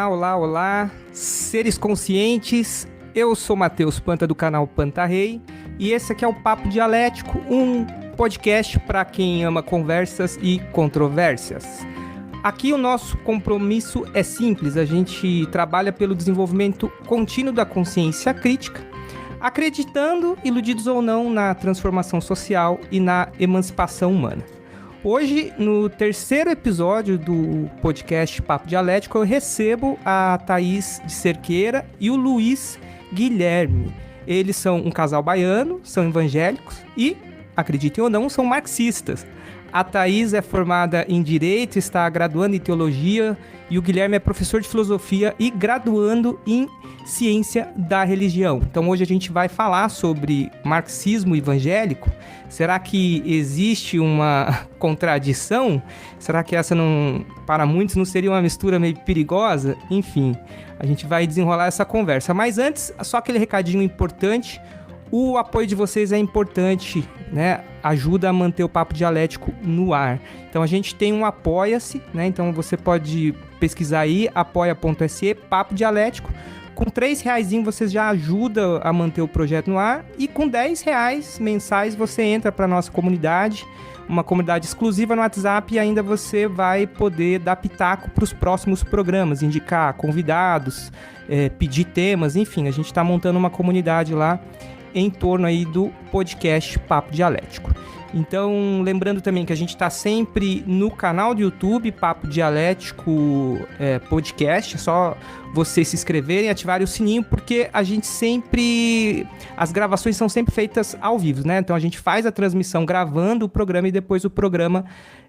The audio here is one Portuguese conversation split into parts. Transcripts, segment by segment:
Olá, olá, olá, seres conscientes, eu sou Matheus Panta do canal Panta Rei e esse aqui é o Papo Dialético, um podcast para quem ama conversas e controvérsias. Aqui o nosso compromisso é simples, a gente trabalha pelo desenvolvimento contínuo da consciência crítica, acreditando, iludidos ou não, na transformação social e na emancipação humana. Hoje, no terceiro episódio do podcast Papo Dialético, eu recebo a Thaís de Cerqueira e o Luiz Guilherme. Eles são um casal baiano, são evangélicos e, acreditem ou não, são marxistas. A Thaís é formada em Direito, está graduando em Teologia e o Guilherme é professor de Filosofia e graduando em Ciência da Religião. Então hoje a gente vai falar sobre marxismo evangélico. Será que existe uma contradição? Será que essa não, para muitos, não seria uma mistura meio perigosa? Enfim, a gente vai desenrolar essa conversa. Mas antes, só aquele recadinho importante. O apoio de vocês é importante, né? Ajuda a manter o Papo Dialético no ar. Então a gente tem um Apoia-se, né? Então você pode pesquisar aí, apoia.se, Papo Dialético. Com R$3 você já ajuda a manter o projeto no ar e com R$10 mensais você entra para a nossa comunidade, uma comunidade exclusiva no WhatsApp e ainda você vai poder dar pitaco para os próximos programas, indicar convidados, pedir temas, enfim, a gente está montando uma comunidade lá em torno aí do podcast Papo Dialético. Então, lembrando também que a gente está sempre no canal do YouTube, Papo Dialético Podcast, é só vocês se inscreverem e ativarem o sininho, porque a gente sempre... As gravações são sempre feitas ao vivo, né? Então a gente faz a transmissão gravando o programa e depois o programa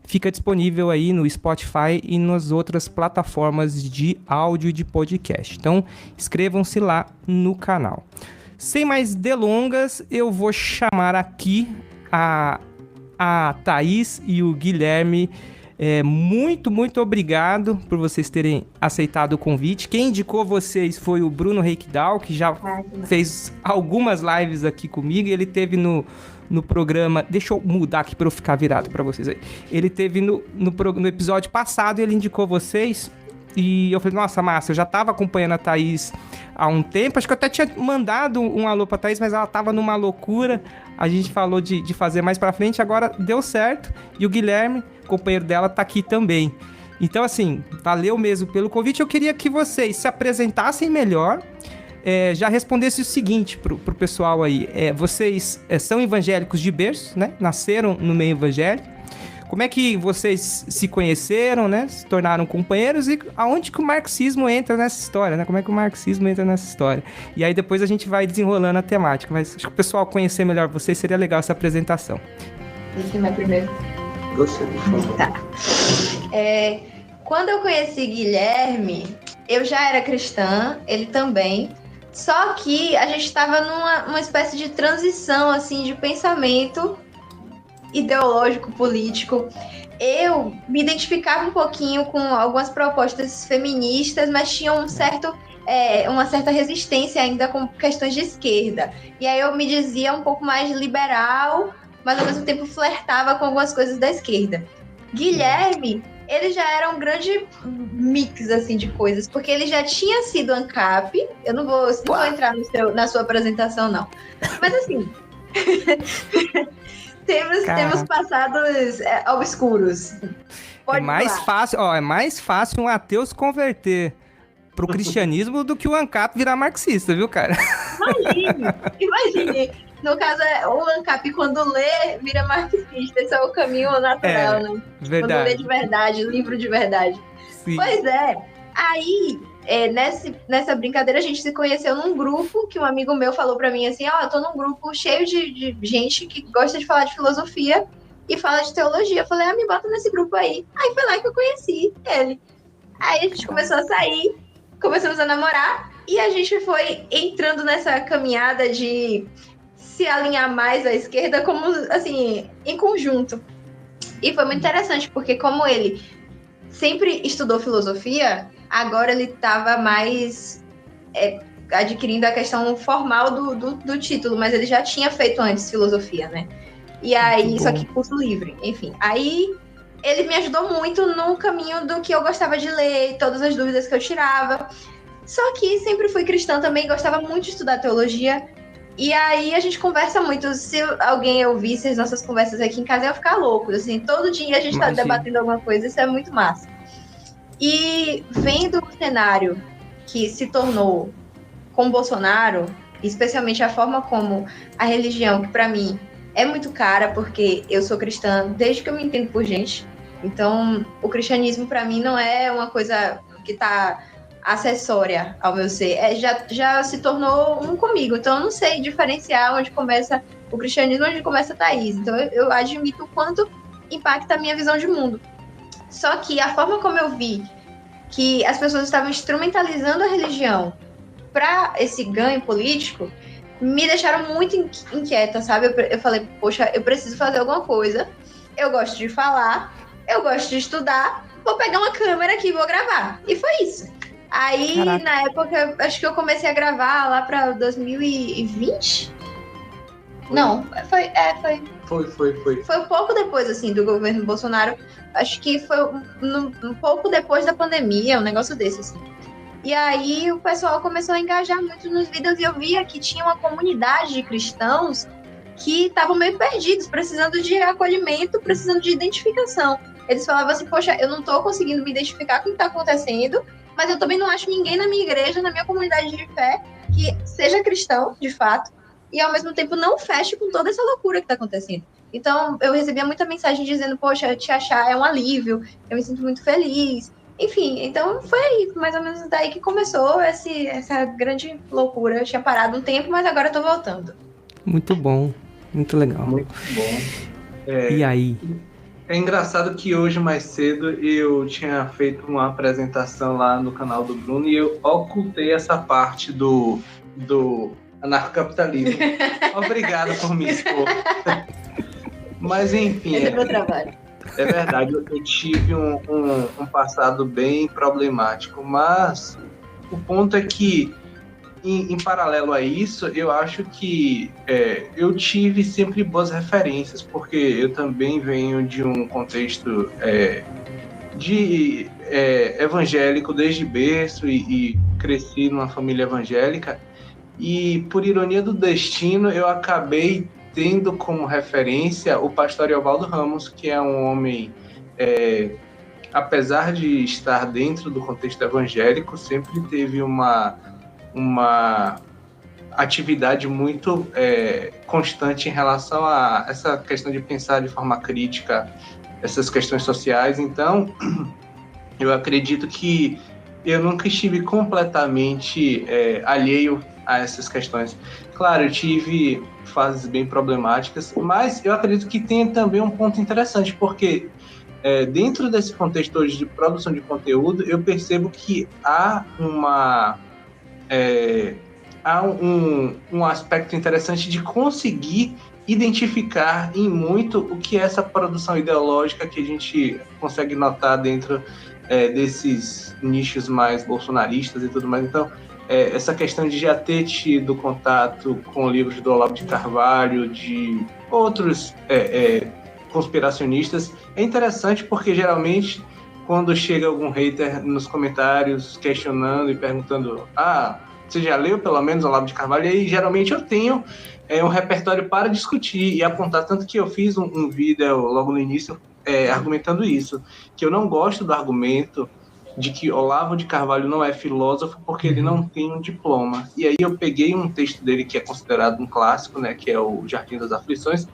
fica disponível aí no Spotify e nas outras plataformas de áudio e de podcast. Então, inscrevam-se lá no canal. Sem mais delongas, eu vou chamar aqui a Thaís e o Guilherme. Muito obrigado por vocês terem aceitado o convite. Quem indicou vocês foi o Bruno Reikdal, que já fez algumas lives aqui comigo. Ele teve no programa... Deixa eu mudar aqui para eu ficar virado para vocês aí. Ele teve no episódio passado, ele indicou vocês. E eu falei, nossa, massa, eu já tava acompanhando a Thaís há um tempo. Acho que eu até tinha mandado um alô pra Thaís, mas ela tava numa loucura. A gente falou de fazer mais pra frente, agora deu certo. E o Guilherme, companheiro dela, tá aqui também. Então, assim, valeu mesmo pelo convite. Eu queria que vocês se apresentassem melhor. Já respondesse o seguinte pro pessoal aí. Vocês são evangélicos de berço, né? Nasceram no meio evangélico. Como é que vocês se conheceram, né? Se tornaram companheiros e aonde que o marxismo entra nessa história, né? Como é que o marxismo entra nessa história? E aí depois a gente vai desenrolando a temática, mas acho que o pessoal conhecer melhor vocês seria legal essa apresentação. Quem vai primeiro? Você, por favor. Tá. Quando eu conheci Guilherme, eu já era cristã, ele também. Só que a gente estava numa espécie de transição, assim, de pensamento ideológico, político. Eu me identificava um pouquinho com algumas propostas feministas, mas tinha uma certa resistência ainda com questões de esquerda. E aí eu me dizia um pouco mais liberal, mas ao mesmo tempo flertava com algumas coisas da esquerda. Guilherme, ele já era um grande mix assim, de coisas, porque ele já tinha sido ANCAP. Eu não vou entrar na sua apresentação, não. Mas assim... Temos passados obscuros. É mais fácil um ateu se converter pro cristianismo do que o ANCAP virar marxista, viu, cara? Imagine. No caso, o ANCAP, quando lê, vira marxista. Esse é o caminho natural, né? Verdade. Quando lê de verdade, livro de verdade. Sim. Pois é. Aí... nessa brincadeira a gente se conheceu num grupo que um amigo meu falou pra mim assim, eu tô num grupo cheio de gente que gosta de falar de filosofia e fala de teologia. Eu falei, me bota nesse grupo aí. Aí foi lá que eu conheci ele. Aí a gente começou a sair, começamos a namorar e a gente foi entrando nessa caminhada de se alinhar mais à esquerda como, assim, em conjunto. E foi muito interessante, porque como ele sempre estudou filosofia, agora ele estava mais adquirindo a questão formal do título, mas ele já tinha feito antes filosofia, né? E aí, só que curso livre, enfim. Aí ele me ajudou muito no caminho do que eu gostava de ler, todas as dúvidas que eu tirava. Só que sempre fui cristã também, gostava muito de estudar teologia. E aí a gente conversa muito. Se alguém ouvisse as nossas conversas aqui em casa, ia ficar louco. Assim, todo dia a gente tá debatendo alguma coisa, isso é muito massa. E vendo o cenário que se tornou com Bolsonaro, especialmente a forma como a religião, que para mim é muito cara, porque eu sou cristã desde que eu me entendo por gente. Então, o cristianismo para mim não é uma coisa que tá acessória ao meu ser. Já se tornou um comigo. Então, eu não sei diferenciar onde começa o cristianismo e onde começa a Thaís. Então, eu admito o quanto impacta a minha visão de mundo. Só que a forma como eu vi que as pessoas estavam instrumentalizando a religião para esse ganho político, me deixaram muito inquieta, sabe? Eu falei, poxa, eu preciso fazer alguma coisa. Eu gosto de falar, eu gosto de estudar, vou pegar uma câmera aqui e vou gravar. E foi isso. Aí, Caraca. Na época, acho que eu comecei a gravar lá para 2020. Não, foi. Foi um pouco depois, assim, do governo Bolsonaro. Acho que foi um pouco depois da pandemia, um negócio desse, assim. E aí o pessoal começou a engajar muito nos vídeos e eu via que tinha uma comunidade de cristãos que estavam meio perdidos, precisando de acolhimento, precisando de identificação. Eles falavam assim, poxa, eu não tô conseguindo me identificar com o que tá acontecendo, mas eu também não acho ninguém na minha igreja, na minha comunidade de fé, que seja cristão, de fato, e ao mesmo tempo não feche com toda essa loucura que tá acontecendo. Então, eu recebia muita mensagem dizendo, poxa, te achar é um alívio, eu me sinto muito feliz. Enfim, então foi aí, mais ou menos daí que começou essa grande loucura. Eu tinha parado um tempo, mas agora eu tô voltando. Muito bom, muito legal. Muito bom. E aí? É engraçado que hoje, mais cedo, eu tinha feito uma apresentação lá no canal do Bruno e eu ocultei essa parte do anarcocapitalismo. Obrigado por me expor. Mas, enfim... Esse é meu trabalho. É verdade, eu tive um passado bem problemático, mas o ponto é que, em paralelo a isso, eu acho que eu tive sempre boas referências, porque eu também venho de um contexto evangélico desde berço e cresci numa família evangélica, e por ironia do destino, eu acabei tendo como referência o pastor Eovaldo Ramos, que é um homem, apesar de estar dentro do contexto evangélico, sempre teve uma atividade muito constante em relação a essa questão de pensar de forma crítica essas questões sociais. Então, eu acredito que eu nunca estive completamente alheio a essas questões. Claro, eu tive fases bem problemáticas, mas eu acredito que tem também um ponto interessante, porque dentro desse contexto hoje de produção de conteúdo, eu percebo que há um aspecto interessante de conseguir identificar em muito o que é essa produção ideológica que a gente consegue notar dentro desses nichos mais bolsonaristas e tudo mais. Então, essa questão de já ter tido contato com livros do Olavo de Carvalho, de outros conspiracionistas, é interessante porque geralmente quando chega algum hater nos comentários questionando e perguntando você já leu pelo menos Olavo de Carvalho? E aí geralmente eu tenho um repertório para discutir e apontar, tanto que eu fiz um vídeo logo no início argumentando isso, que eu não gosto do argumento de que Olavo de Carvalho não é filósofo porque ele não tem um diploma. E aí eu peguei um texto dele que é considerado um clássico, né, que é o Jardim das Aflições,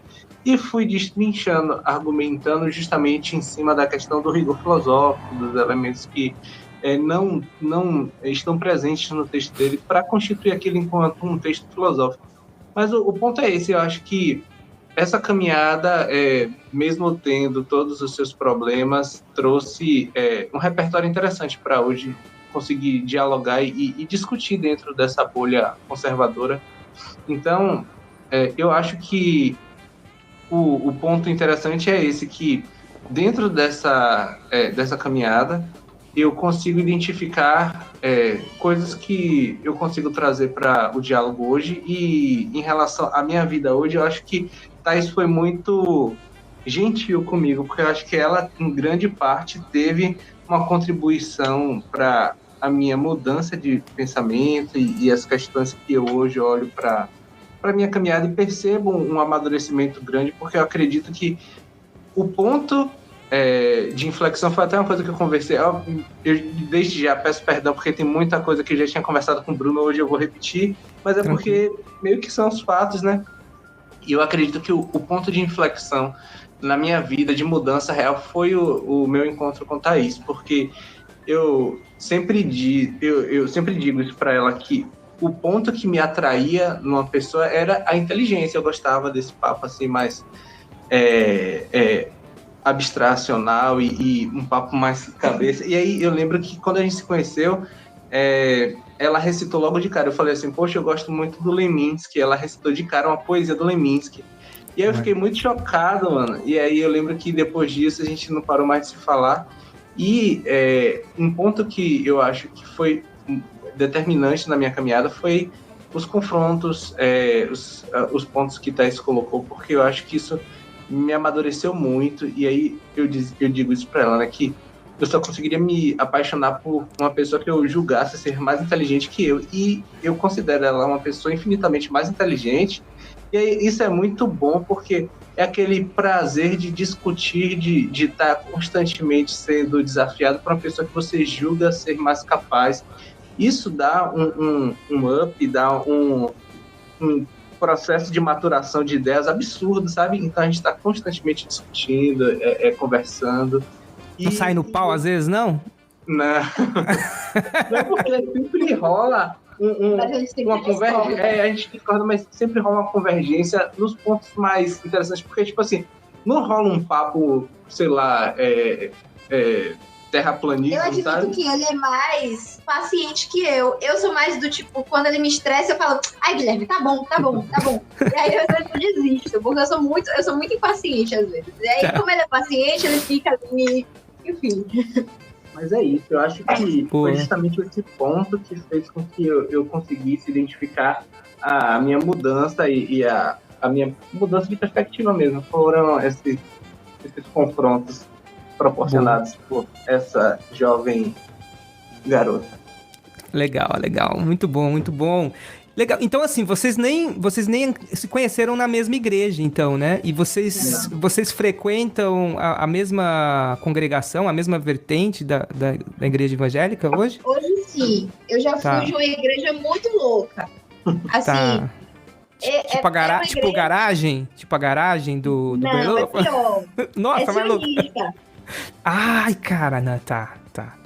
e fui destrinchando, argumentando justamente em cima da questão do rigor filosófico, dos elementos que não estão presentes no texto dele para constituir aquilo enquanto um texto filosófico. Mas o ponto é esse, eu acho que essa caminhada, mesmo tendo todos os seus problemas, trouxe um repertório interessante para hoje conseguir dialogar e discutir dentro dessa bolha conservadora. Então, eu acho que o ponto interessante é esse, que dentro dessa caminhada, eu consigo identificar coisas que eu consigo trazer para o diálogo hoje, e em relação à minha vida hoje, eu acho que Thaís foi muito gentil comigo, porque eu acho que ela, em grande parte, teve uma contribuição para a minha mudança de pensamento e as questões que eu hoje olho para a minha caminhada e percebo um amadurecimento grande, porque eu acredito que o ponto de inflexão foi até uma coisa que eu conversei. Eu desde já peço perdão, porque tem muita coisa que eu já tinha conversado com o Bruno, hoje eu vou repetir, mas é porque meio que são os fatos, né? E eu acredito que o ponto de inflexão na minha vida, de mudança real, foi o meu encontro com Thaís, porque eu sempre digo isso para ela, que o ponto que me atraía numa pessoa era a inteligência. Eu gostava desse papo assim mais abstracional e um papo mais cabeça. E aí eu lembro que quando a gente se conheceu, ela recitou logo de cara. Eu falei assim, poxa, eu gosto muito do Leminski. Ela recitou de cara uma poesia do Leminski. E aí eu fiquei muito chocado, mano. E aí eu lembro que depois disso a gente não parou mais de se falar. E um ponto que eu acho que foi determinante na minha caminhada foi os confrontos, os pontos que Thaís colocou, porque eu acho que isso me amadureceu muito. E aí eu digo isso pra ela, né, que eu só conseguiria me apaixonar por uma pessoa que eu julgasse ser mais inteligente que eu. E eu considero ela uma pessoa infinitamente mais inteligente. E aí, isso é muito bom, porque é aquele prazer de discutir, de estar constantemente sendo desafiado por uma pessoa que você julga ser mais capaz. Isso dá um up, dá um processo de maturação de ideias absurdo, sabe? Então a gente está constantemente discutindo, conversando. Não sai no pau às vezes, não? Não. Não é porque sempre rola uma convergência. A gente discorda, mas sempre rola uma convergência nos pontos mais interessantes, porque, tipo assim, não rola um papo, sei lá, terraplanismo, eu acredito sabe? que ele é mais paciente que eu. Eu sou mais do tipo, quando ele me estressa, eu falo, ai, Guilherme, tá bom. E aí eu desisto, porque eu sou muito impaciente às vezes. E aí, como ele é paciente, ele fica ali, enfim. Mas é isso, eu acho que foi justamente esse ponto que fez com que eu conseguisse identificar a minha mudança e a minha mudança de perspectiva mesmo. Foram esses confrontos proporcionados por essa jovem garota. Legal. Muito bom. Legal. Então, assim, vocês nem se conheceram na mesma igreja, então, né? E vocês frequentam a mesma congregação, a mesma vertente da igreja evangélica hoje? Hoje sim. Eu já fui de uma igreja muito louca. Assim... Tá. Tipo a garagem? Tipo a garagem do Não, Berlofa? é pior. Nossa, é sionista. Ai, cara, não, tá.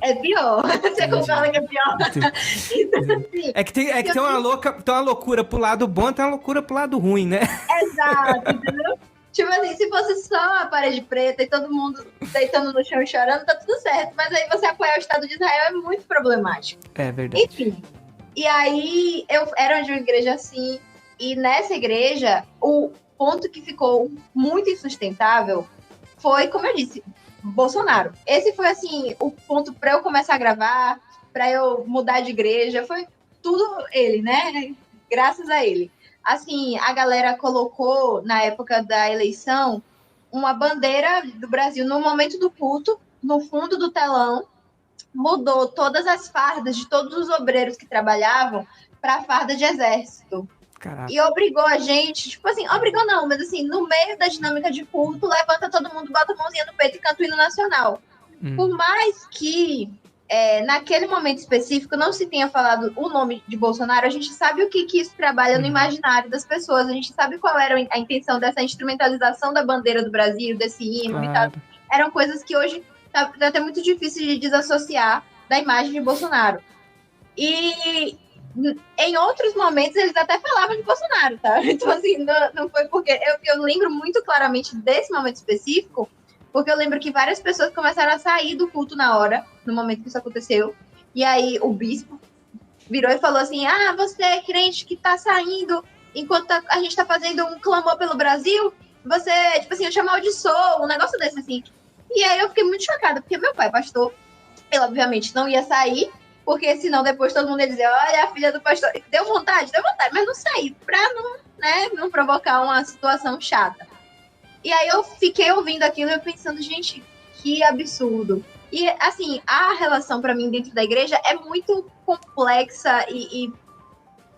É pior. Você fala que é pior. Assim, é que tem uma loucura pro lado bom e tem uma loucura pro lado ruim, né? Exato, entendeu? Tipo assim, se fosse só a parede preta e todo mundo deitando no chão e chorando, tá tudo certo. Mas aí você apoiar o Estado de Israel é muito problemático. É verdade. Enfim. E aí, eu era de uma igreja assim, e nessa igreja, o ponto que ficou muito insustentável foi, como eu disse, Bolsonaro. Esse foi, assim, o ponto para eu começar a gravar, para eu mudar de igreja, foi tudo ele, né? Graças a ele. Assim, a galera colocou, na época da eleição, uma bandeira do Brasil no momento do culto, no fundo do telão, mudou todas as fardas de todos os obreiros que trabalhavam para farda de exército. Caraca. E obrigou a gente, tipo assim, obrigou não, mas assim, no meio da dinâmica de culto, levanta todo mundo, bota a mãozinha no peito e canta o hino nacional. Por mais que naquele momento específico não se tenha falado o nome de Bolsonaro, a gente sabe o que isso trabalha no imaginário das pessoas, a gente sabe qual era a intenção dessa instrumentalização da bandeira do Brasil, desse hino e tal. Eram coisas que hoje tá até muito difícil de desassociar da imagem de Bolsonaro. E em outros momentos eles até falavam de Bolsonaro, tá? Então, assim, não foi porque... Eu lembro muito claramente desse momento específico, porque eu lembro que várias pessoas começaram a sair do culto na hora, no momento que isso aconteceu, e aí o bispo virou e falou assim, você é crente que tá saindo enquanto a gente tá fazendo um clamor pelo Brasil, você, tipo assim, eu te amaldiçoo, um negócio desse, assim. E aí eu fiquei muito chocada, porque meu pai, pastor, ele obviamente não ia sair, porque senão depois todo mundo ia dizer, olha, a filha do pastor, deu vontade, mas não saí, pra não provocar uma situação chata. E aí eu fiquei ouvindo aquilo e eu pensando, gente, que absurdo. E, assim, a relação para mim dentro da igreja é muito complexa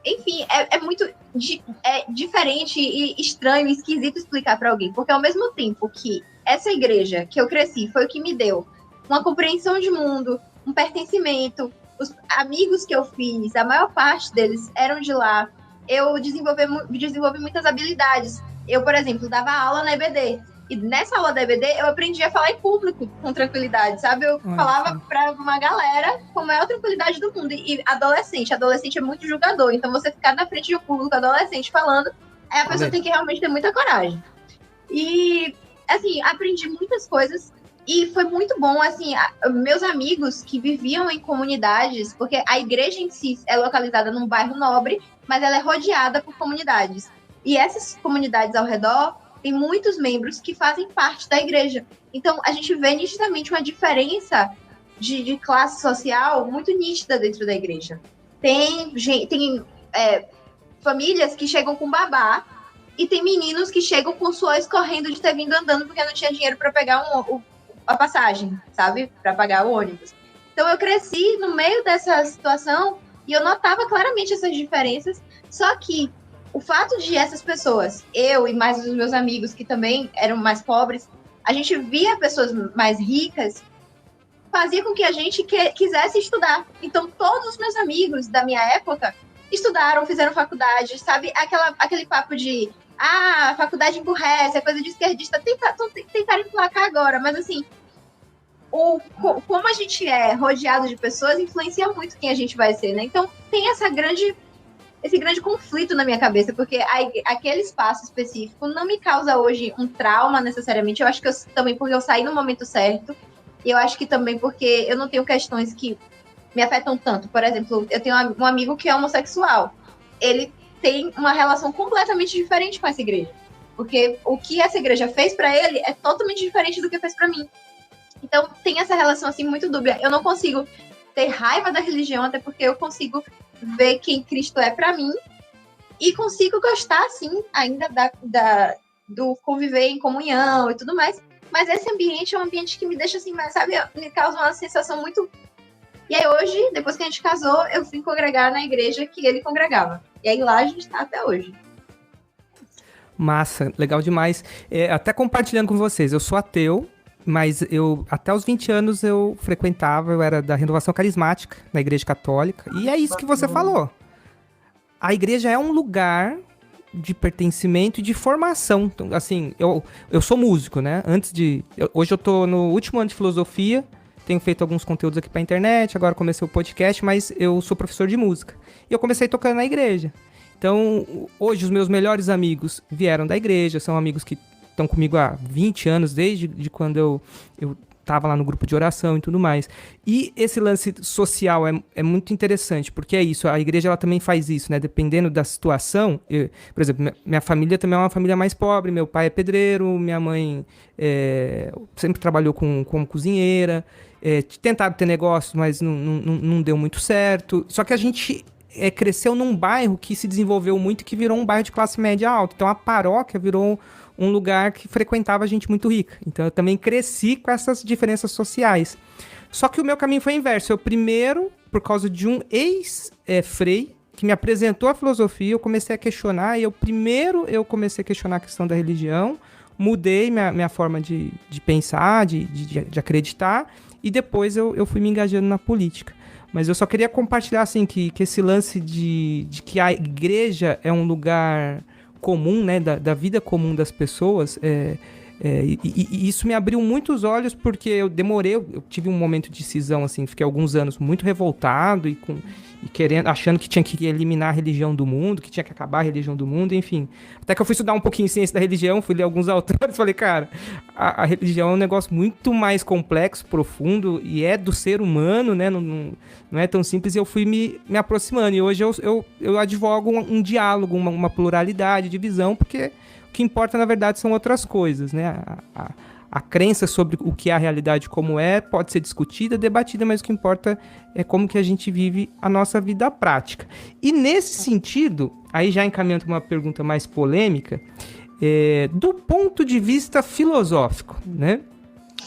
enfim, é muito diferente e estranho e esquisito explicar para alguém. Porque ao mesmo tempo que essa igreja que eu cresci foi o que me deu uma compreensão de mundo, um pertencimento, os amigos que eu fiz, a maior parte deles eram de lá. Eu desenvolvi muitas habilidades. Eu, por exemplo, dava aula na EBD. E nessa aula da EBD, eu aprendi a falar em público com tranquilidade, sabe? Eu falava para uma galera com a maior tranquilidade do mundo. E adolescente é muito julgador. Então, você ficar na frente de um público adolescente falando, a pessoa tem que realmente ter muita coragem. E, assim, aprendi muitas coisas. E foi muito bom, assim, meus amigos que viviam em comunidades, porque a igreja em si é localizada num bairro nobre, mas ela é rodeada por comunidades. E essas comunidades ao redor tem muitos membros que fazem parte da igreja. Então, a gente vê nitidamente uma diferença de classe social muito nítida dentro da igreja. Tem famílias que chegam com babá e tem meninos que chegam com suor escorrendo de ter vindo andando porque não tinha dinheiro para pegar a passagem, sabe? Para pagar o ônibus. Então, eu cresci no meio dessa situação e eu notava claramente essas diferenças, só que o fato de essas pessoas, eu e mais os meus amigos que também eram mais pobres, a gente via pessoas mais ricas, fazia com que a gente quisesse estudar. Então, todos os meus amigos da minha época estudaram, fizeram faculdade, sabe? Aquele papo de, a faculdade emburrece, é coisa de esquerdista, tentaram emplacar agora, mas assim, como a gente é rodeado de pessoas, influencia muito quem a gente vai ser, né? Então, tem esse grande conflito na minha cabeça, porque aquele espaço específico não me causa hoje um trauma necessariamente. Eu acho que também porque eu saí no momento certo, e eu acho que também porque eu não tenho questões que me afetam tanto. Por exemplo, eu tenho um amigo que é homossexual. Ele tem uma relação completamente diferente com essa igreja, porque o que essa igreja fez para ele é totalmente diferente do que fez para mim. Então, tem essa relação assim muito dúbia. Eu não consigo ter raiva da religião, até porque eu consigo ver quem Cristo é para mim e consigo gostar, sim, ainda do conviver em comunhão e tudo mais, mas esse ambiente é um ambiente que me deixa assim, sabe, me causa uma sensação muito... E aí hoje, depois que a gente casou, eu fui congregar na igreja que ele congregava, e aí lá a gente tá até hoje. Massa, legal demais. Até compartilhando com vocês, eu sou ateu, mas até os 20 anos eu era da Renovação Carismática, na Igreja Católica, e é isso que você falou. A igreja é um lugar de pertencimento e de formação. Então, assim, eu sou músico, né? Hoje eu tô no último ano de filosofia, tenho feito alguns conteúdos aqui pra internet, agora comecei o podcast, mas eu sou professor de música. E eu comecei tocando na igreja. Então, hoje os meus melhores amigos vieram da igreja, são amigos que estão comigo há 20 anos, desde quando eu estava lá no grupo de oração e tudo mais. E esse lance social é muito interessante, porque é isso, a igreja ela também faz isso, né? Dependendo da situação, por exemplo, minha família também é uma família mais pobre, meu pai é pedreiro, minha mãe sempre trabalhou como cozinheira, tentaram ter negócio, mas não deu muito certo. Só que a gente cresceu num bairro que se desenvolveu muito e que virou um bairro de classe média alta. Então a paróquia virou um lugar que frequentava gente muito rica. Então eu também cresci com essas diferenças sociais. Só que o meu caminho foi inverso. Eu primeiro, por causa de um ex-frei que me apresentou a filosofia, eu comecei a questionar, e eu comecei a questionar a questão da religião, mudei minha forma de pensar, de acreditar, e depois eu fui me engajando na política. Mas eu só queria compartilhar assim, que esse lance de que a igreja é um lugar comum, né, da vida comum das pessoas, e isso me abriu muitos olhos, porque eu tive um momento de cisão, assim, fiquei alguns anos muito revoltado e achando que tinha que eliminar a religião do mundo, que tinha que acabar a religião do mundo, enfim. Até que eu fui estudar um pouquinho ciência da religião, fui ler alguns autores, falei, cara, a religião é um negócio muito mais complexo, profundo, e é do ser humano, né, não é tão simples, e eu fui me aproximando, e hoje eu advogo um diálogo, uma pluralidade de visão, porque o que importa, na verdade, são outras coisas, né? A crença sobre o que é a realidade como pode ser discutida, debatida, mas o que importa é como que a gente vive a nossa vida prática. E nesse sentido, aí já encaminhando uma pergunta mais polêmica, do ponto de vista filosófico, né?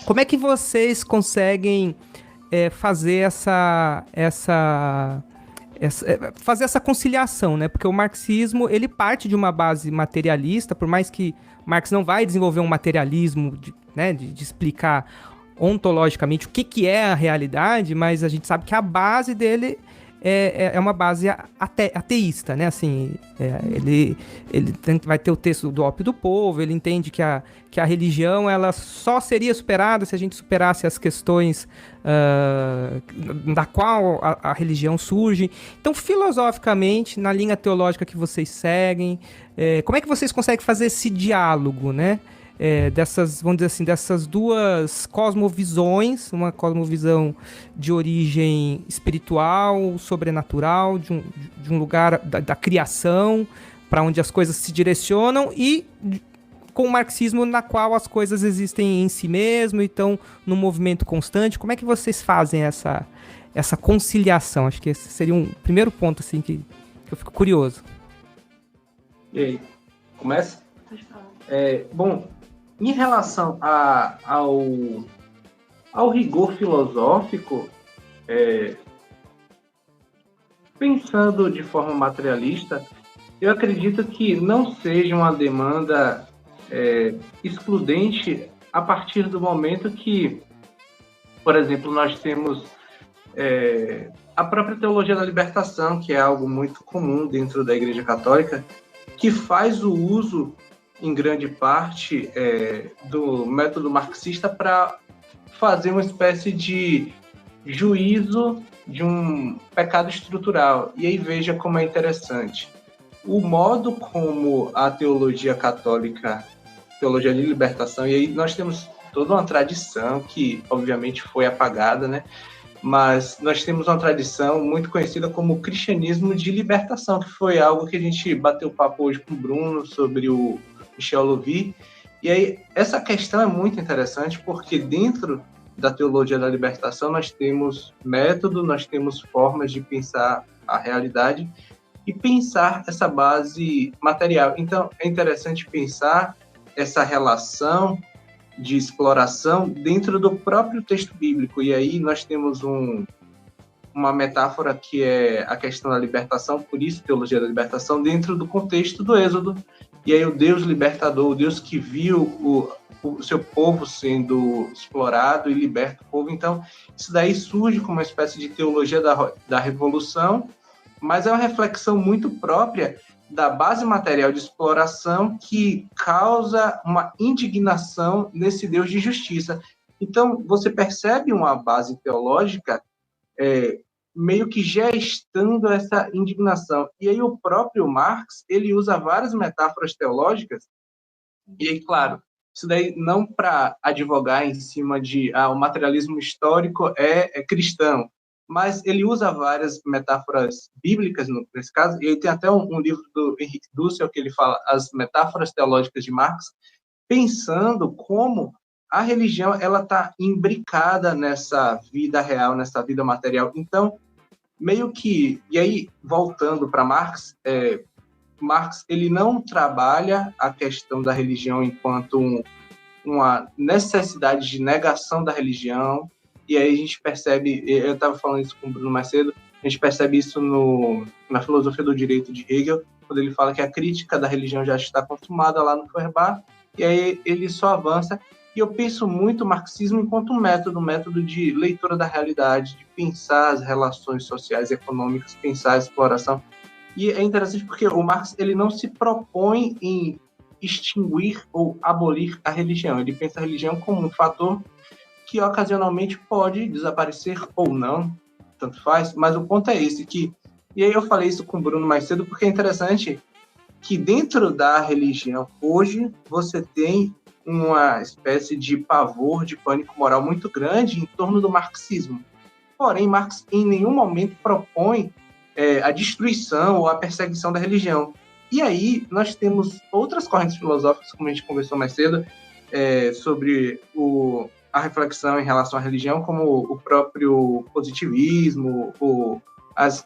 Como é que vocês conseguem fazer fazer essa conciliação, né? Porque o marxismo, ele parte de uma base materialista, por mais que Marx não vai desenvolver um materialismo de explicar ontologicamente o que é a realidade, mas a gente sabe que a base dele é uma base ateísta, né? Assim, ele vai ter o texto do Ópio do Povo, ele entende que a religião ela só seria superada se a gente superasse as questões da qual a religião surge. Então, filosoficamente, na linha teológica que vocês seguem, como é que vocês conseguem fazer esse diálogo, né? Vamos dizer assim, dessas duas cosmovisões, uma cosmovisão de origem espiritual, sobrenatural, de um lugar da criação, para onde as coisas se direcionam, e com o marxismo na qual as coisas existem em si mesmo e estão num movimento constante. Como é que vocês fazem essa conciliação? Acho que esse seria um primeiro ponto assim, que eu fico curioso. E aí, começa? Pode falar. Bom, em relação ao rigor filosófico, pensando de forma materialista, eu acredito que não seja uma demanda excludente a partir do momento que, por exemplo, nós temos a própria teologia da libertação, que é algo muito comum dentro da Igreja Católica, que faz o uso em grande parte do método marxista para fazer uma espécie de juízo de um pecado estrutural. E aí veja como é interessante. O modo como a teologia católica, teologia de libertação, e aí nós temos toda uma tradição que obviamente foi apagada, né? Mas nós temos uma tradição muito conhecida como o cristianismo de libertação, que foi algo que a gente bateu papo hoje com o Bruno sobre o Michel Louvi. E aí, essa questão é muito interessante porque dentro da teologia da libertação nós temos método, nós temos formas de pensar a realidade e pensar essa base material. Então, é interessante pensar essa relação de exploração dentro do próprio texto bíblico. E aí nós temos uma metáfora que é a questão da libertação, por isso teologia da libertação, dentro do contexto do Êxodo. E aí o Deus libertador, o Deus que viu o seu povo sendo explorado e liberta o povo. Então, isso daí surge como uma espécie de teologia da revolução, mas é uma reflexão muito própria da base material de exploração que causa uma indignação nesse Deus de justiça. Então, você percebe uma base teológica meio que gestando essa indignação. E aí o próprio Marx, ele usa várias metáforas teológicas, e aí, claro, isso daí não para advogar em cima de o materialismo histórico é cristão, mas ele usa várias metáforas bíblicas nesse caso, e aí tem até um livro do Henrique Dussel que ele fala as metáforas teológicas de Marx, pensando como a religião ela está imbricada nessa vida real, nessa vida material. Então, meio que... E aí, voltando para Marx, Marx ele não trabalha a questão da religião enquanto uma necessidade de negação da religião, e aí a gente percebe, eu estava falando isso com o Bruno mais cedo, a gente percebe isso na filosofia do direito de Hegel, quando ele fala que a crítica da religião já está consumada lá no Feuerbach, e aí ele só avança. E eu penso muito o marxismo enquanto um método de leitura da realidade, de pensar as relações sociais e econômicas, pensar a exploração. E é interessante porque o Marx ele não se propõe em extinguir ou abolir a religião. Ele pensa a religião como um fator que ocasionalmente pode desaparecer ou não, tanto faz, mas o ponto é esse, e aí eu falei isso com o Bruno mais cedo, porque é interessante que dentro da religião, hoje, você tem uma espécie de pavor, de pânico moral muito grande em torno do marxismo. Porém, Marx em nenhum momento propõe a destruição ou a perseguição da religião. E aí nós temos outras correntes filosóficas, como a gente conversou mais cedo, sobre a reflexão em relação à religião, como o próprio positivismo, as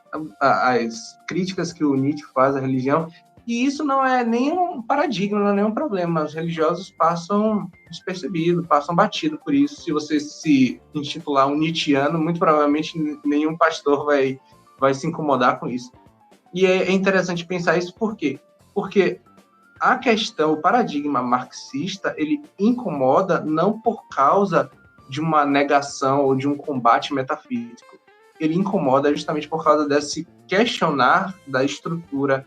críticas que o Nietzsche faz à religião, E isso não é nenhum paradigma, não é nenhum problema. Os religiosos passam despercebido, passam batido por isso. Se você se intitular um Nietzscheano, muito provavelmente nenhum pastor vai se incomodar com isso. E é interessante pensar isso por quê? Porque a questão, o paradigma marxista, ele incomoda não por causa de uma negação ou de um combate metafísico. Ele incomoda justamente por causa desse questionar da estrutura,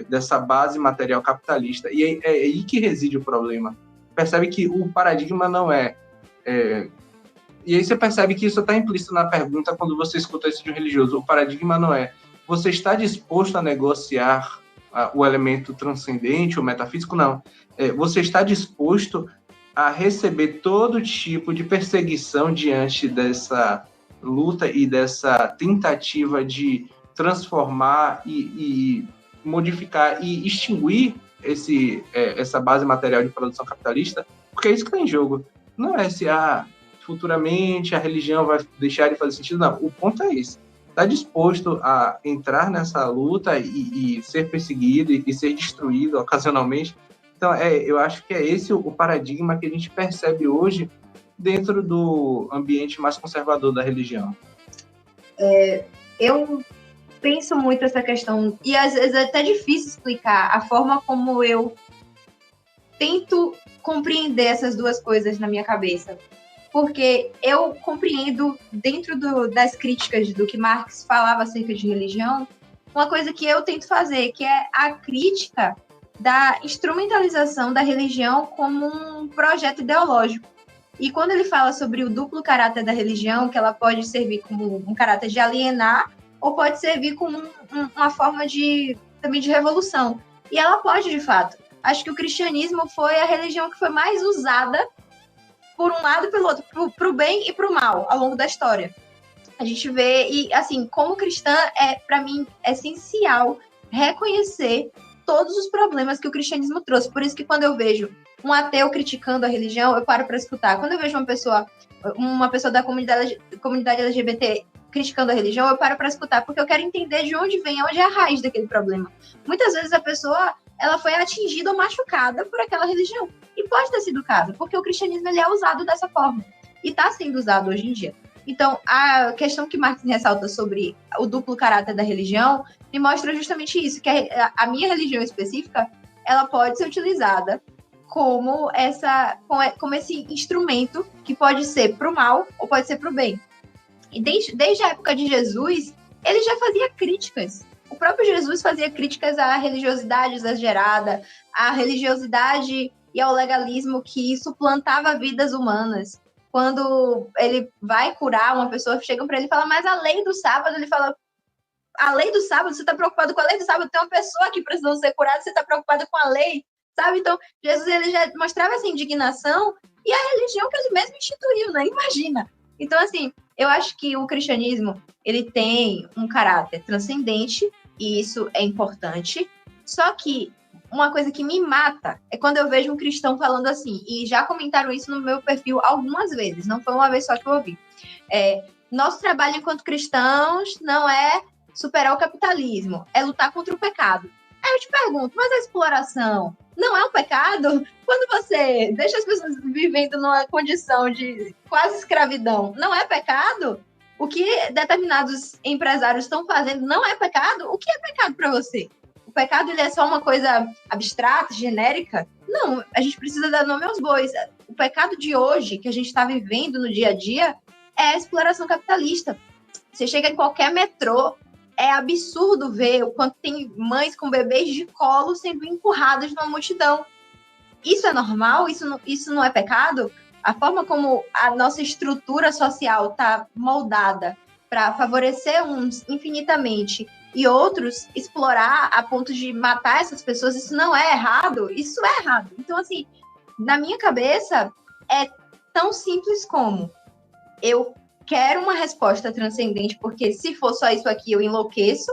dessa base material capitalista. E é aí que reside o problema. Percebe que o paradigma não é... E aí você percebe que isso está implícito na pergunta quando você escuta isso de um religioso. O paradigma não é: você está disposto a negociar o elemento transcendente, o metafísico? Não. Você está disposto a receber todo tipo de perseguição diante dessa luta e dessa tentativa de transformar e modificar e extinguir essa base material de produção capitalista? Porque é isso que está em jogo. Não é se futuramente a religião vai deixar de fazer sentido, não. O ponto é esse. Está disposto a entrar nessa luta e ser perseguido e ser destruído ocasionalmente? Então, eu acho que é esse o paradigma que a gente percebe hoje dentro do ambiente mais conservador da religião. Eu penso muito essa questão, e às vezes é até difícil explicar a forma como eu tento compreender essas duas coisas na minha cabeça. Porque eu compreendo, dentro das críticas do que Marx falava acerca de religião, uma coisa que eu tento fazer, que é a crítica da instrumentalização da religião como um projeto ideológico. E quando ele fala sobre o duplo caráter da religião, que ela pode servir como um caráter de alienar, ou pode servir como uma forma também de revolução. E ela pode, de fato. Acho que o cristianismo foi a religião que foi mais usada por um lado e pelo outro, para o bem e para o mal, ao longo da história. A gente vê, e assim, como cristã, para mim, essencial reconhecer todos os problemas que o cristianismo trouxe. Por isso que quando eu vejo um ateu criticando a religião, eu paro para escutar. Quando eu vejo uma pessoa da comunidade LGBT criticando a religião, eu paro para escutar, porque eu quero entender de onde vem, onde é a raiz daquele problema. Muitas vezes a pessoa ela foi atingida ou machucada por aquela religião. E pode ter sido o caso, porque o cristianismo ele é usado dessa forma. E está sendo usado hoje em dia. Então, a questão que Marx ressalta sobre o duplo caráter da religião me mostra justamente isso, que a minha religião específica, ela pode ser utilizada como esse instrumento que pode ser para o mal ou pode ser para o bem. E desde a época de Jesus, ele já fazia críticas. O próprio Jesus fazia críticas à religiosidade exagerada, à religiosidade e ao legalismo que suplantava vidas humanas. Quando ele vai curar uma pessoa, chegam para ele e falam, mas a lei do sábado, ele fala, a lei do sábado, você está preocupado com a lei do sábado? Tem uma pessoa aqui precisando ser curada, você está preocupado com a lei, sabe? Então, Jesus ele já mostrava essa indignação e a religião que ele mesmo instituiu, né? Imagina. Então, assim, eu acho que o cristianismo, ele tem um caráter transcendente, e isso é importante, só que uma coisa que me mata é quando eu vejo um cristão falando assim, e já comentaram isso no meu perfil algumas vezes, não foi uma vez só que eu ouvi. Nosso trabalho enquanto cristãos não é superar o capitalismo, é lutar contra o pecado. Aí eu te pergunto, mas a exploração não é um pecado? Quando você deixa as pessoas vivendo numa condição de quase escravidão, não é pecado? O que determinados empresários estão fazendo não é pecado? O que é pecado para você? O pecado ele é só uma coisa abstrata, genérica? Não, a gente precisa dar nome aos bois. O pecado de hoje, que a gente está vivendo no dia a dia, é a exploração capitalista. Você chega em qualquer metrô, é absurdo ver o quanto tem mães com bebês de colo sendo empurradas numa multidão. Isso é normal? Isso não é pecado? A forma como a nossa estrutura social está moldada para favorecer uns infinitamente e outros explorar a ponto de matar essas pessoas, isso não é errado? Isso é errado. Então, assim, na minha cabeça, é tão simples como eu quero uma resposta transcendente, porque se for só isso aqui, eu enlouqueço.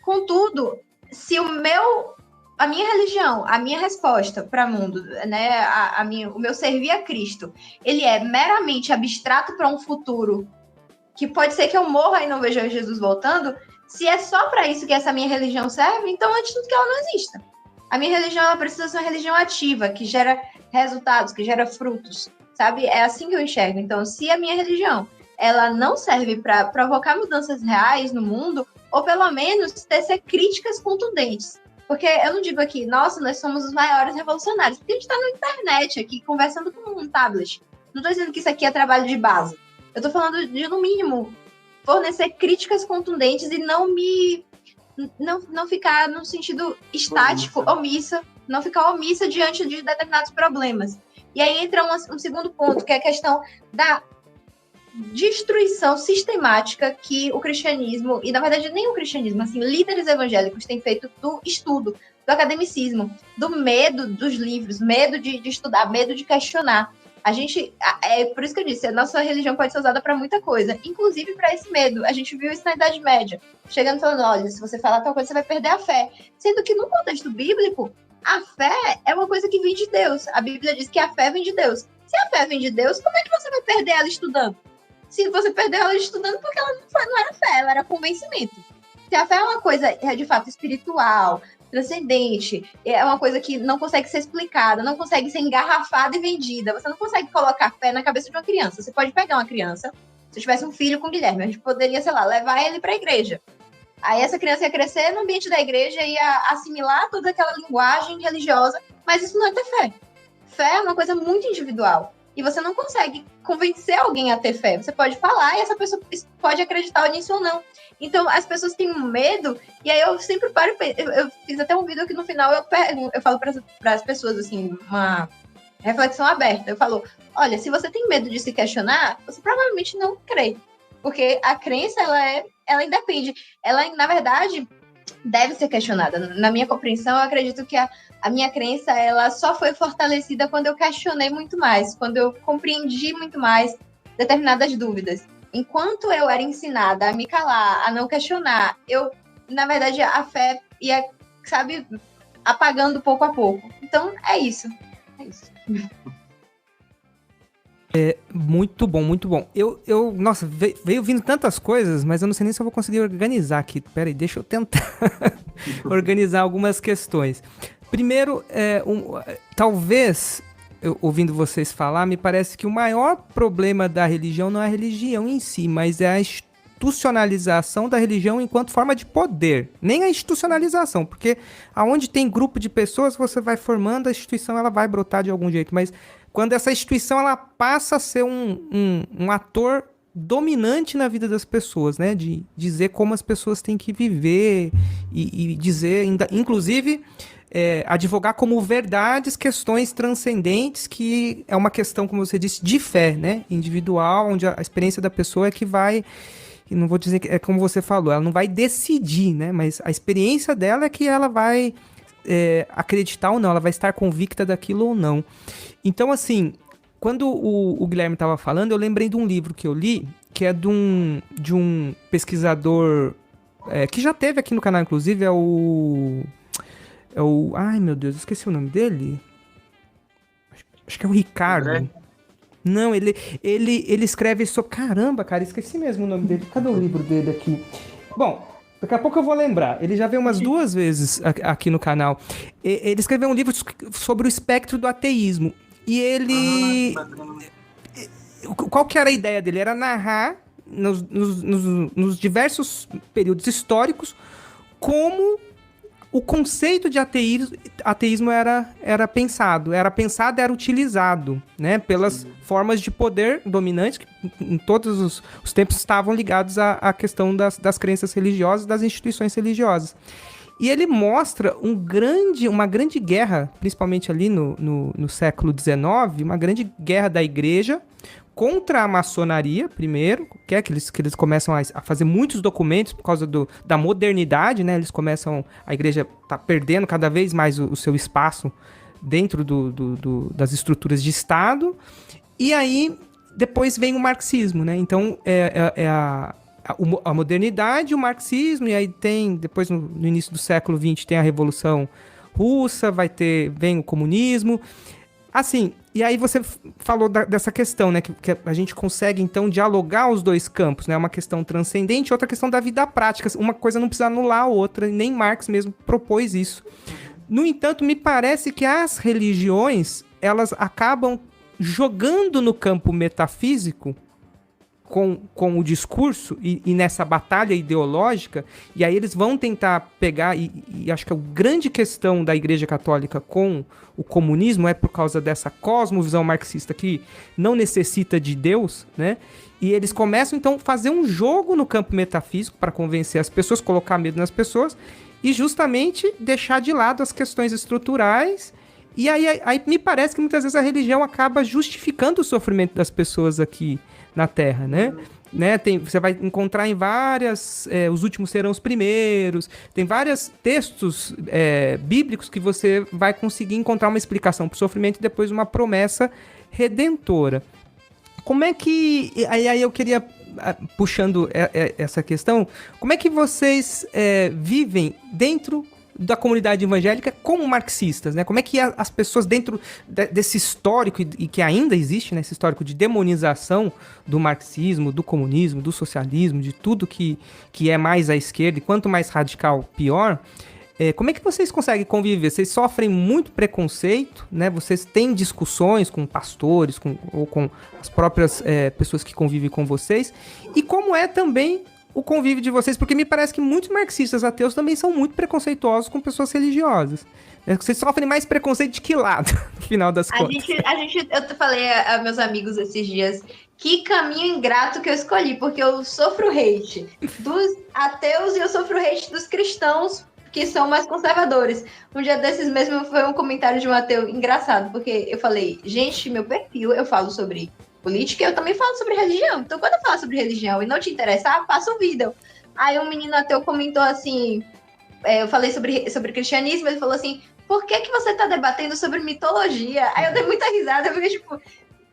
Contudo, se a minha religião, a minha resposta para o mundo, né, o meu servir a Cristo, ele é meramente abstrato para um futuro que pode ser que eu morra e não veja Jesus voltando, Se é só para isso que essa minha religião serve, então antes de que ela não exista. A minha religião, ela precisa ser uma religião ativa, que gera resultados, que gera frutos, sabe? É assim que eu enxergo. Então, se a minha religião, ela não serve para provocar mudanças reais no mundo, ou pelo menos tecer críticas contundentes. Porque eu não digo aqui, nossa, nós somos os maiores revolucionários, porque a gente está na internet aqui, conversando com um tablet. Não estou dizendo que isso aqui é trabalho de base. Eu estou falando de, no mínimo, fornecer críticas contundentes e não ficar no sentido estático, omissa, não ficar omissa diante de determinados problemas. E aí entra um segundo ponto, que é a questão da destruição sistemática que o cristianismo, e na verdade nem o cristianismo, assim, líderes evangélicos têm feito do estudo, do academicismo, do medo dos livros, medo de estudar, medo de questionar. A gente, é por isso que eu disse, a nossa religião pode ser usada para muita coisa, inclusive para esse medo. A gente viu isso na Idade Média, chegando falando, olha, se você falar tal coisa, você vai perder a fé. Sendo que no contexto bíblico, a fé é uma coisa que vem de Deus. A Bíblia diz que a fé vem de Deus. Se a fé vem de Deus, como é que você vai perder ela estudando? Se você perdeu ela estudando, porque ela não era fé, ela era convencimento. Se a fé é uma coisa, de fato, espiritual, transcendente, é uma coisa que não consegue ser explicada, não consegue ser engarrafada e vendida. Você não consegue colocar fé na cabeça de uma criança. Você pode pegar uma criança, se eu tivesse um filho com o Guilherme, a gente poderia, sei lá, levar ele para a igreja. Aí essa criança ia crescer no ambiente da igreja, ia assimilar toda aquela linguagem religiosa, mas isso não é ter fé. Fé é uma coisa muito individual. E você não consegue convencer alguém a ter fé. Você pode falar e essa pessoa pode acreditar nisso ou não. Então, as pessoas têm medo, e aí eu sempre paro, eu fiz até um vídeo que no final eu falo para as pessoas, assim, uma reflexão aberta. Eu falo, olha, se você tem medo de se questionar, você provavelmente não crê. Porque a crença, ela independe. Ela, na verdade, deve ser questionada. Na minha compreensão, eu acredito que a minha crença, ela só foi fortalecida quando eu questionei muito mais, quando eu compreendi muito mais determinadas dúvidas. Enquanto eu era ensinada a me calar, a não questionar, na verdade, a fé ia, sabe, apagando pouco a pouco. Então, é isso. É isso. Muito bom, muito bom. Nossa, veio vindo tantas coisas, mas eu não sei nem se eu vou conseguir organizar aqui. Peraí, deixa eu tentar organizar algumas questões. Primeiro, talvez, ouvindo vocês falar, me parece que o maior problema da religião não é a religião em si, mas é a institucionalização da religião enquanto forma de poder. Nem a institucionalização, porque aonde tem grupo de pessoas, você vai formando, a instituição ela vai brotar de algum jeito, mas quando essa instituição ela passa a ser um ator dominante na vida das pessoas, né? De dizer como as pessoas têm que viver e dizer, inclusive, advogar como verdades questões transcendentes, que é uma questão, como você disse, de fé, né? Individual, onde a experiência da pessoa é que vai... Não vou dizer que é como você falou, ela não vai decidir, né? Mas a experiência dela é que ela vai acreditar ou não, ela vai estar convicta daquilo ou não. Então, assim, quando o Guilherme estava falando, eu lembrei de um livro que eu li, que é de um pesquisador que já teve aqui no canal, inclusive, ai, meu Deus, esqueci o nome dele. Acho que é o Ricardo. André? Não, ele escreve sobre... Caramba, cara, esqueci mesmo o nome dele. Cadê o livro dele aqui? Bom, daqui a pouco eu vou lembrar. Ele já veio umas 2 vezes aqui no canal. Ele escreveu um livro sobre o espectro do ateísmo. E ele... Qual que era a ideia dele? Era narrar nos diversos períodos históricos como o conceito de ateísmo era pensado, era utilizado, né, pelas formas de poder dominantes que em todos os tempos estavam ligados à questão das crenças religiosas, das instituições religiosas. E ele mostra uma grande guerra, principalmente ali no século XIX, uma grande guerra da igreja contra a maçonaria, primeiro, que eles começam a fazer muitos documentos por causa da modernidade, né? A igreja está perdendo cada vez mais o seu espaço dentro das estruturas de Estado. E aí, depois vem o marxismo, né? Então, a modernidade, o marxismo, e aí depois no início do século XX tem a Revolução Russa, vem o comunismo. Assim, e aí você falou dessa questão, né? Que a gente consegue, então, dialogar os dois campos, né? Uma questão transcendente, outra questão da vida prática. Uma coisa não precisa anular a outra, nem Marx mesmo propôs isso. No entanto, me parece que as religiões, elas acabam jogando no campo metafísico com o discurso e nessa batalha ideológica, e aí eles vão tentar pegar, e acho que a grande questão da Igreja Católica com o comunismo é por causa dessa cosmovisão marxista que não necessita de Deus, né? E eles começam, então, a fazer um jogo no campo metafísico para convencer as pessoas, colocar medo nas pessoas, e justamente deixar de lado as questões estruturais. E aí me parece que muitas vezes a religião acaba justificando o sofrimento das pessoas aqui na Terra, né? Você vai encontrar em várias... os últimos serão os primeiros. Tem vários textos bíblicos que você vai conseguir encontrar uma explicação para o sofrimento e depois uma promessa redentora. Como é que... Aí eu queria, puxando essa questão, como é que vocês vivem dentro da comunidade evangélica como marxistas, né? Como é que as pessoas dentro desse histórico, e que ainda existe, né? Esse histórico de demonização do marxismo, do comunismo, do socialismo, de tudo que é mais à esquerda, e quanto mais radical, pior. Como é que vocês conseguem conviver? Vocês sofrem muito preconceito, né? Vocês têm discussões com pastores, ou com as próprias pessoas que convivem com vocês? E como é também o convívio de vocês? Porque me parece que muitos marxistas ateus também são muito preconceituosos com pessoas religiosas. Vocês sofrem mais preconceito de que lado, no final das contas? Eu falei a meus amigos esses dias, que caminho ingrato que eu escolhi, porque eu sofro hate dos ateus e eu sofro hate dos cristãos, que são mais conservadores. Um dia desses mesmo foi um comentário de um ateu engraçado, porque eu falei, gente, meu perfil, eu falo sobre política, eu também falo sobre religião. Então, quando eu falo sobre religião e não te interessar, faça um vídeo. Aí um menino ateu comentou assim, eu falei sobre cristianismo, ele falou assim, por que você tá debatendo sobre mitologia? Aí eu dei muita risada, eu fiquei tipo,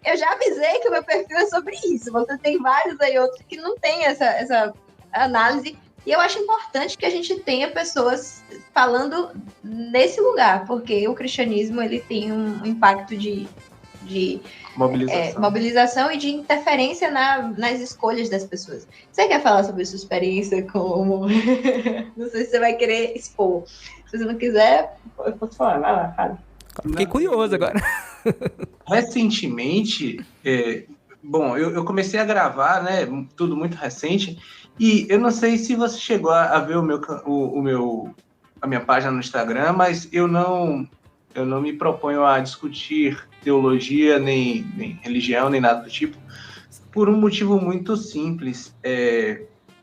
eu já avisei que o meu perfil é sobre isso. Você tem vários aí outros que não tem essa análise. E eu acho importante que a gente tenha pessoas falando nesse lugar, porque o cristianismo ele tem um impacto de mobilização e de interferência nas escolhas das pessoas. Você quer falar sobre sua experiência como... Não sei se você vai querer expor. Se você não quiser, eu posso falar. Vai lá, fala. Fiquei curioso agora. Recentemente, eu comecei a gravar, né? Tudo muito recente. E eu não sei se você chegou a ver a minha página no Instagram, mas eu não me proponho a discutir teologia, nem religião, nem nada do tipo, por um motivo muito simples.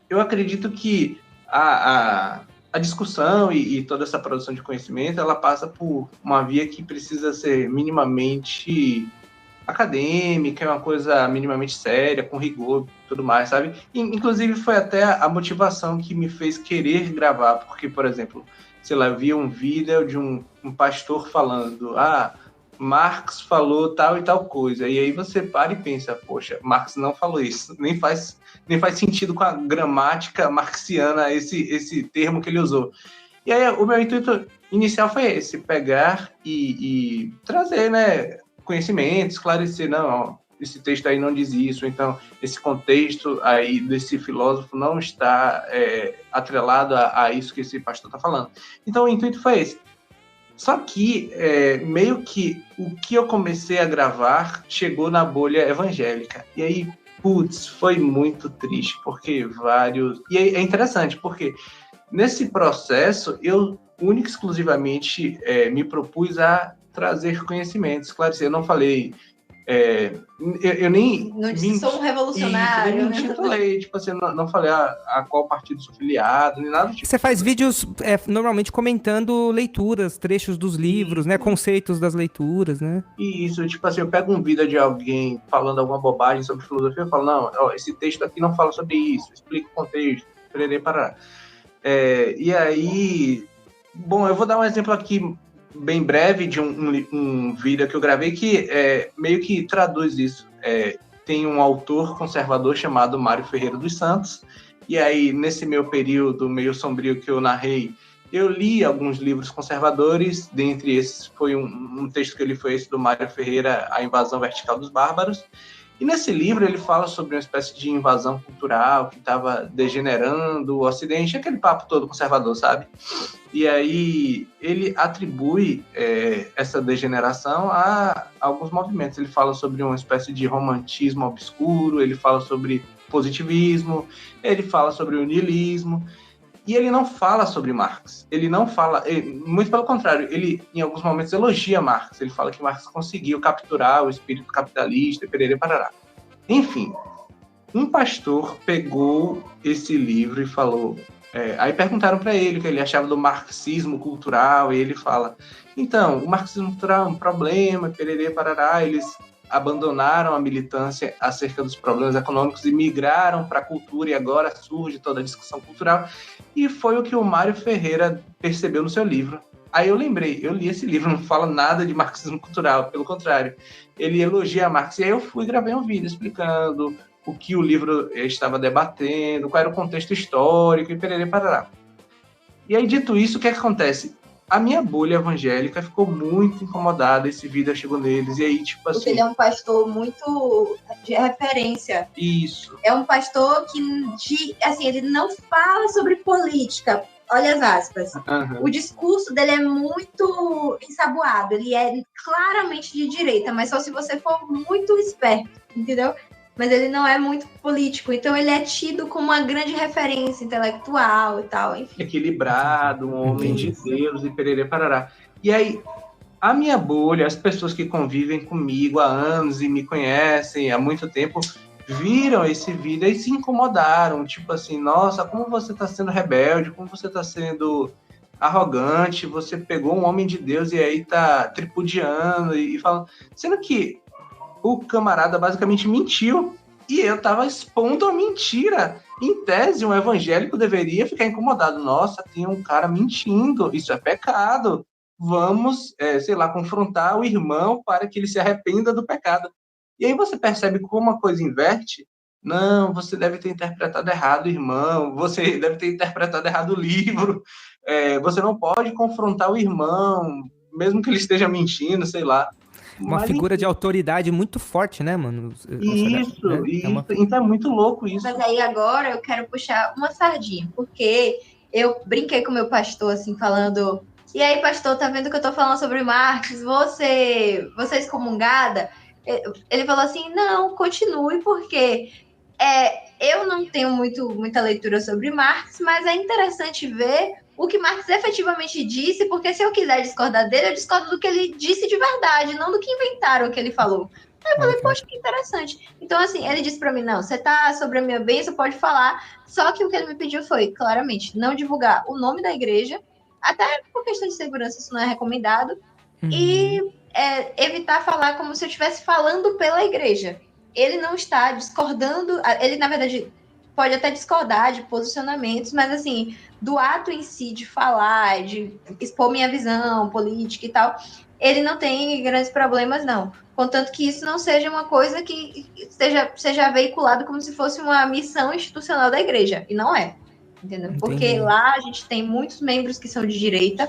Eu acredito que a discussão e toda essa produção de conhecimento, ela passa por uma via que precisa ser minimamente acadêmica, é uma coisa minimamente séria, com rigor, tudo mais, sabe? Inclusive, foi até a motivação que me fez querer gravar, porque, por exemplo, sei lá, eu vi um vídeo de um pastor falando, Marx falou tal e tal coisa, e aí você para e pensa, poxa, Marx não falou isso, nem faz sentido com a gramática marxiana esse termo que ele usou. E aí o meu intuito inicial foi esse, pegar e trazer, né, conhecimento, esclarecer, não, esse texto aí não diz isso, então esse contexto aí desse filósofo não está atrelado a isso que esse pastor está falando. Então o intuito foi esse. Só que meio que o que eu comecei a gravar chegou na bolha evangélica. E aí, foi muito triste, porque vários... E é interessante, porque nesse processo eu única e exclusivamente me propus a trazer conhecimento, esclarecer. Eu não falei... eu nem... Não disse sou um revolucionário. Eu nem intitulei, tipo assim, não falei a qual partido sou filiado, nem nada do tipo. Você faz vídeos normalmente comentando leituras, trechos dos livros, né? Conceitos das leituras, né? Isso, tipo assim, eu pego um vídeo de alguém falando alguma bobagem sobre filosofia, eu falo, não, esse texto aqui não fala sobre isso, explica o contexto, parará. E aí... Bom, eu vou dar um exemplo aqui bem breve de um vídeo que eu gravei que meio que traduz isso. Tem um autor conservador chamado Mário Ferreira dos Santos, e aí nesse meu período meio sombrio que eu narrei, Eu li alguns livros conservadores, dentre esses foi um texto que ele foi esse do Mário Ferreira, A Invasão Vertical dos Bárbaros, e nesse livro ele fala sobre uma espécie de invasão cultural que estava degenerando o Ocidente, aquele papo todo conservador, sabe? E aí ele atribui essa degeneração a alguns movimentos. Ele fala sobre uma espécie de romantismo obscuro, ele fala sobre positivismo, ele fala sobre o niilismo, e ele não fala sobre Marx. Ele não fala, muito pelo contrário, ele em alguns momentos elogia Marx. Ele fala que Marx conseguiu capturar o espírito capitalista e pererê parará. Enfim, um pastor pegou esse livro e falou... aí perguntaram para ele o que ele achava do marxismo cultural, e ele fala, então, o marxismo cultural é um problema, pererê parará, eles abandonaram a militância acerca dos problemas econômicos e migraram para a cultura, e agora surge toda a discussão cultural, e foi o que o Mário Ferreira percebeu no seu livro. Aí eu lembrei, eu li esse livro, não fala nada de marxismo cultural, pelo contrário, ele elogia Marx, e aí eu fui e gravei um vídeo explicando o que o livro estava debatendo, qual era o contexto histórico, e pererê parará. E aí, dito isso, o que acontece? A minha bolha evangélica ficou muito incomodada, esse vídeo chegou neles, e aí, tipo assim... Porque ele é um pastor muito de referência. Isso. É um pastor que, assim, ele não fala sobre política, olha as aspas. Uhum. O discurso dele é muito ensaboado, ele é claramente de direita, mas só se você for muito esperto, entendeu? Mas ele não é muito político, então ele é tido como uma grande referência intelectual e tal, enfim. Equilibrado, um homem de Deus e pererê parará. E aí, a minha bolha, as pessoas que convivem comigo há anos e me conhecem há muito tempo, viram esse vídeo e se incomodaram, tipo assim, nossa, como você está sendo rebelde, como você está sendo arrogante, você pegou um homem de Deus e aí tá tripudiando e falando, sendo que o camarada basicamente mentiu e eu tava expondo a mentira. Em tese, um evangélico deveria ficar incomodado. Nossa, tem um cara mentindo, isso é pecado. Vamos, confrontar o irmão para que ele se arrependa do pecado. E aí você percebe como a coisa inverte. Não, você deve ter interpretado errado, irmão. Você deve ter interpretado errado o livro. Você não pode confrontar o irmão, mesmo que ele esteja mentindo, sei lá. Uma figura de autoridade muito forte, né, mano? Isso. Então é muito louco isso. Mas aí agora eu quero puxar uma sardinha, porque eu brinquei com o meu pastor, assim, falando... E aí, pastor, tá vendo que eu tô falando sobre Marx? Você é excomungada? Ele falou assim, não, continue, porque eu não tenho muita leitura sobre Marx, mas é interessante ver o que Marx efetivamente disse, porque se eu quiser discordar dele, eu discordo do que ele disse de verdade, não do que inventaram o que ele falou. Aí eu falei, poxa, que interessante. Então, assim, ele disse pra mim, não, você tá sobre a minha bênção, pode falar, só que o que ele me pediu foi, claramente, não divulgar o nome da igreja, até por questão de segurança isso não é recomendado, e evitar falar como se eu estivesse falando pela igreja. Ele não está discordando, ele, na verdade, pode até discordar de posicionamentos, mas, assim, do ato em si de falar, de expor minha visão política e tal, ele não tem grandes problemas, não. Contanto que isso não seja uma coisa que seja veiculado como se fosse uma missão institucional da igreja, e não é, entendeu? Entendi. Porque lá a gente tem muitos membros que são de direita,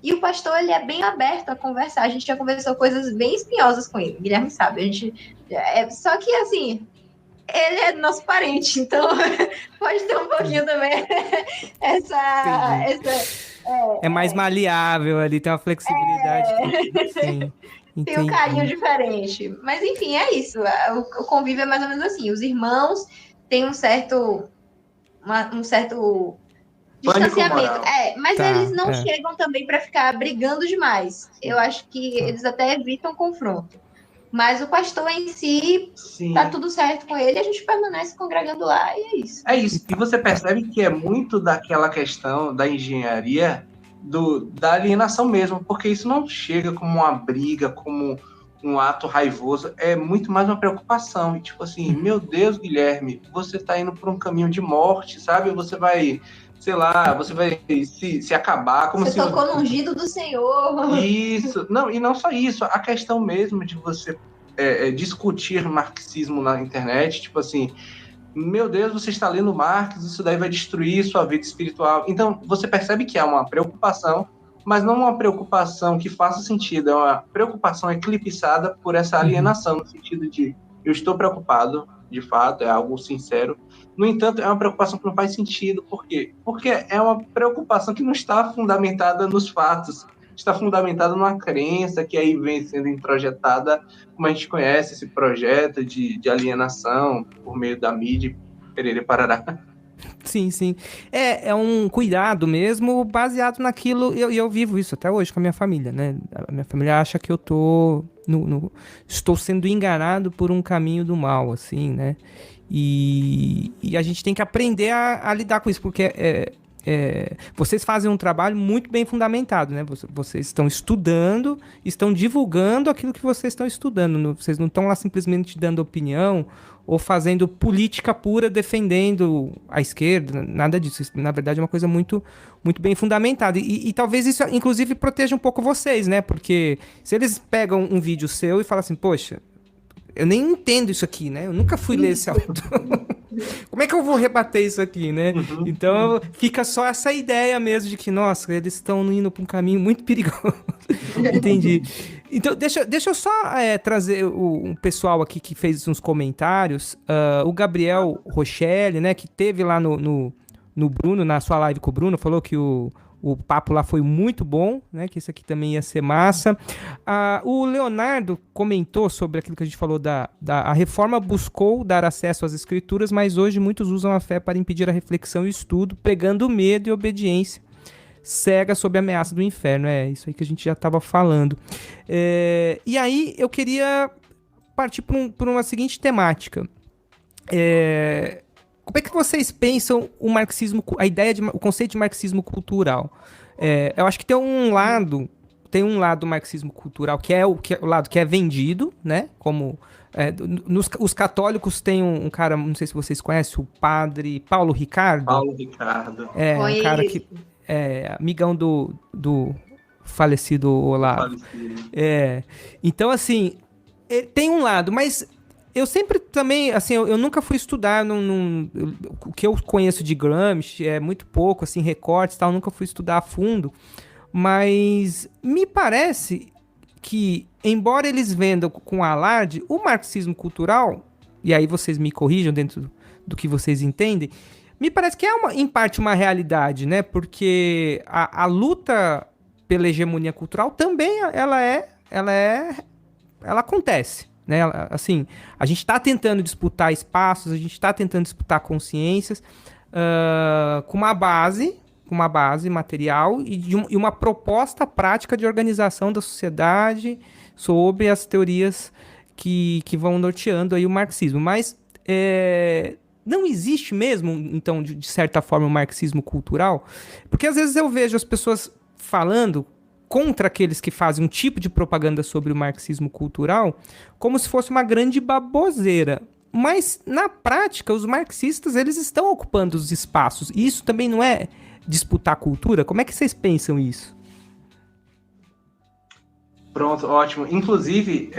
e o pastor, ele é bem aberto a conversar. A gente já conversou coisas bem espinhosas com ele. Guilherme sabe. A gente... só que, assim, ele é nosso parente. Então, pode ter um pouquinho também é mais maleável ali. Tem uma flexibilidade. Sim, tem um carinho diferente. Mas, enfim, é isso. O convívio é mais ou menos assim. Os irmãos têm um certo distanciamento. Mas eles não chegam também para ficar brigando demais. Eu acho que eles até evitam confronto. Mas o pastor em si, tá tudo certo com ele, a gente permanece congregando lá e é isso. É isso. E você percebe que é muito daquela questão da engenharia, da alienação mesmo, porque isso não chega como uma briga, como um ato raivoso, é muito mais uma preocupação. E tipo assim, meu Deus, Guilherme, você tá indo por um caminho de morte, sabe? Você vai... sei lá, você vai se acabar. Como você tocou no ungido do Senhor. Isso. Não, e não só isso. A questão mesmo de você discutir marxismo na internet, tipo assim, meu Deus, você está lendo Marx, isso daí vai destruir sua vida espiritual. Então, você percebe que há uma preocupação, mas não uma preocupação que faça sentido, é uma preocupação eclipsada por essa alienação, no sentido de eu estou preocupado, de fato, é algo sincero. No entanto, é uma preocupação que não faz sentido. Por quê? Porque é uma preocupação que não está fundamentada nos fatos, está fundamentada numa crença que aí vem sendo introjetada, como a gente conhece esse projeto de alienação por meio da mídia, perere parará. Sim, sim. É um cuidado mesmo baseado naquilo, e eu vivo isso até hoje com a minha família, né? A minha família acha que eu estou sendo enganado por um caminho do mal, assim, né? E a gente tem que aprender a lidar com isso, porque vocês fazem um trabalho muito bem fundamentado, né? Vocês estão estudando, estão divulgando aquilo que vocês estão estudando. Vocês não estão lá simplesmente dando opinião ou fazendo política pura defendendo a esquerda, nada disso. Isso, na verdade, é uma coisa muito, muito bem fundamentada. E talvez isso, inclusive, proteja um pouco vocês, né? Porque se eles pegam um vídeo seu e falam assim, poxa, eu nem entendo isso aqui, né? Eu nunca fui ler esse autor. Como é que eu vou rebater isso aqui, né? Então, fica só essa ideia mesmo de que, nossa, eles estão indo para um caminho muito perigoso. Entendi. Então, deixa eu só trazer um pessoal aqui que fez uns comentários. O Gabriel Rochelle, né, que teve lá no Bruno, na sua live com o Bruno, falou que o papo lá foi muito bom, né? Que isso aqui também ia ser massa. O Leonardo comentou sobre aquilo que a gente falou a reforma buscou dar acesso às escrituras, mas hoje muitos usam a fé para impedir a reflexão e estudo, pregando medo e obediência cega sob a ameaça do inferno. É isso aí que a gente já estava falando. E aí eu queria partir por uma seguinte temática. Como é que vocês pensam o marxismo, o conceito de marxismo cultural? Eu acho que tem um lado do marxismo cultural que é o lado que é vendido, né? Como os católicos têm um cara, não sei se vocês conhecem, o padre Paulo Ricardo. Paulo Ricardo. Um cara que amigão do falecido Olavo. Então, assim, tem um lado, mas eu sempre também, assim, eu nunca fui estudar o que eu conheço de Gramsci é muito pouco, assim, recortes e tal, nunca fui estudar a fundo, mas me parece que, embora eles vendam com alarde, o marxismo cultural, e aí vocês me corrijam dentro do que vocês entendem, me parece que em parte uma realidade, né? Porque a luta pela hegemonia cultural também ela acontece, né? Assim, a gente está tentando disputar espaços, a gente está tentando disputar consciências com uma base material e uma proposta prática de organização da sociedade sobre as teorias que vão norteando aí o marxismo. Mas não existe mesmo, então, de certa forma, o marxismo cultural? Porque às vezes eu vejo as pessoas falando contra aqueles que fazem um tipo de propaganda sobre o marxismo cultural como se fosse uma grande baboseira. Mas, na prática, os marxistas eles estão ocupando os espaços. E isso também não é disputar a cultura? Como é que vocês pensam isso? Pronto, ótimo. Inclusive,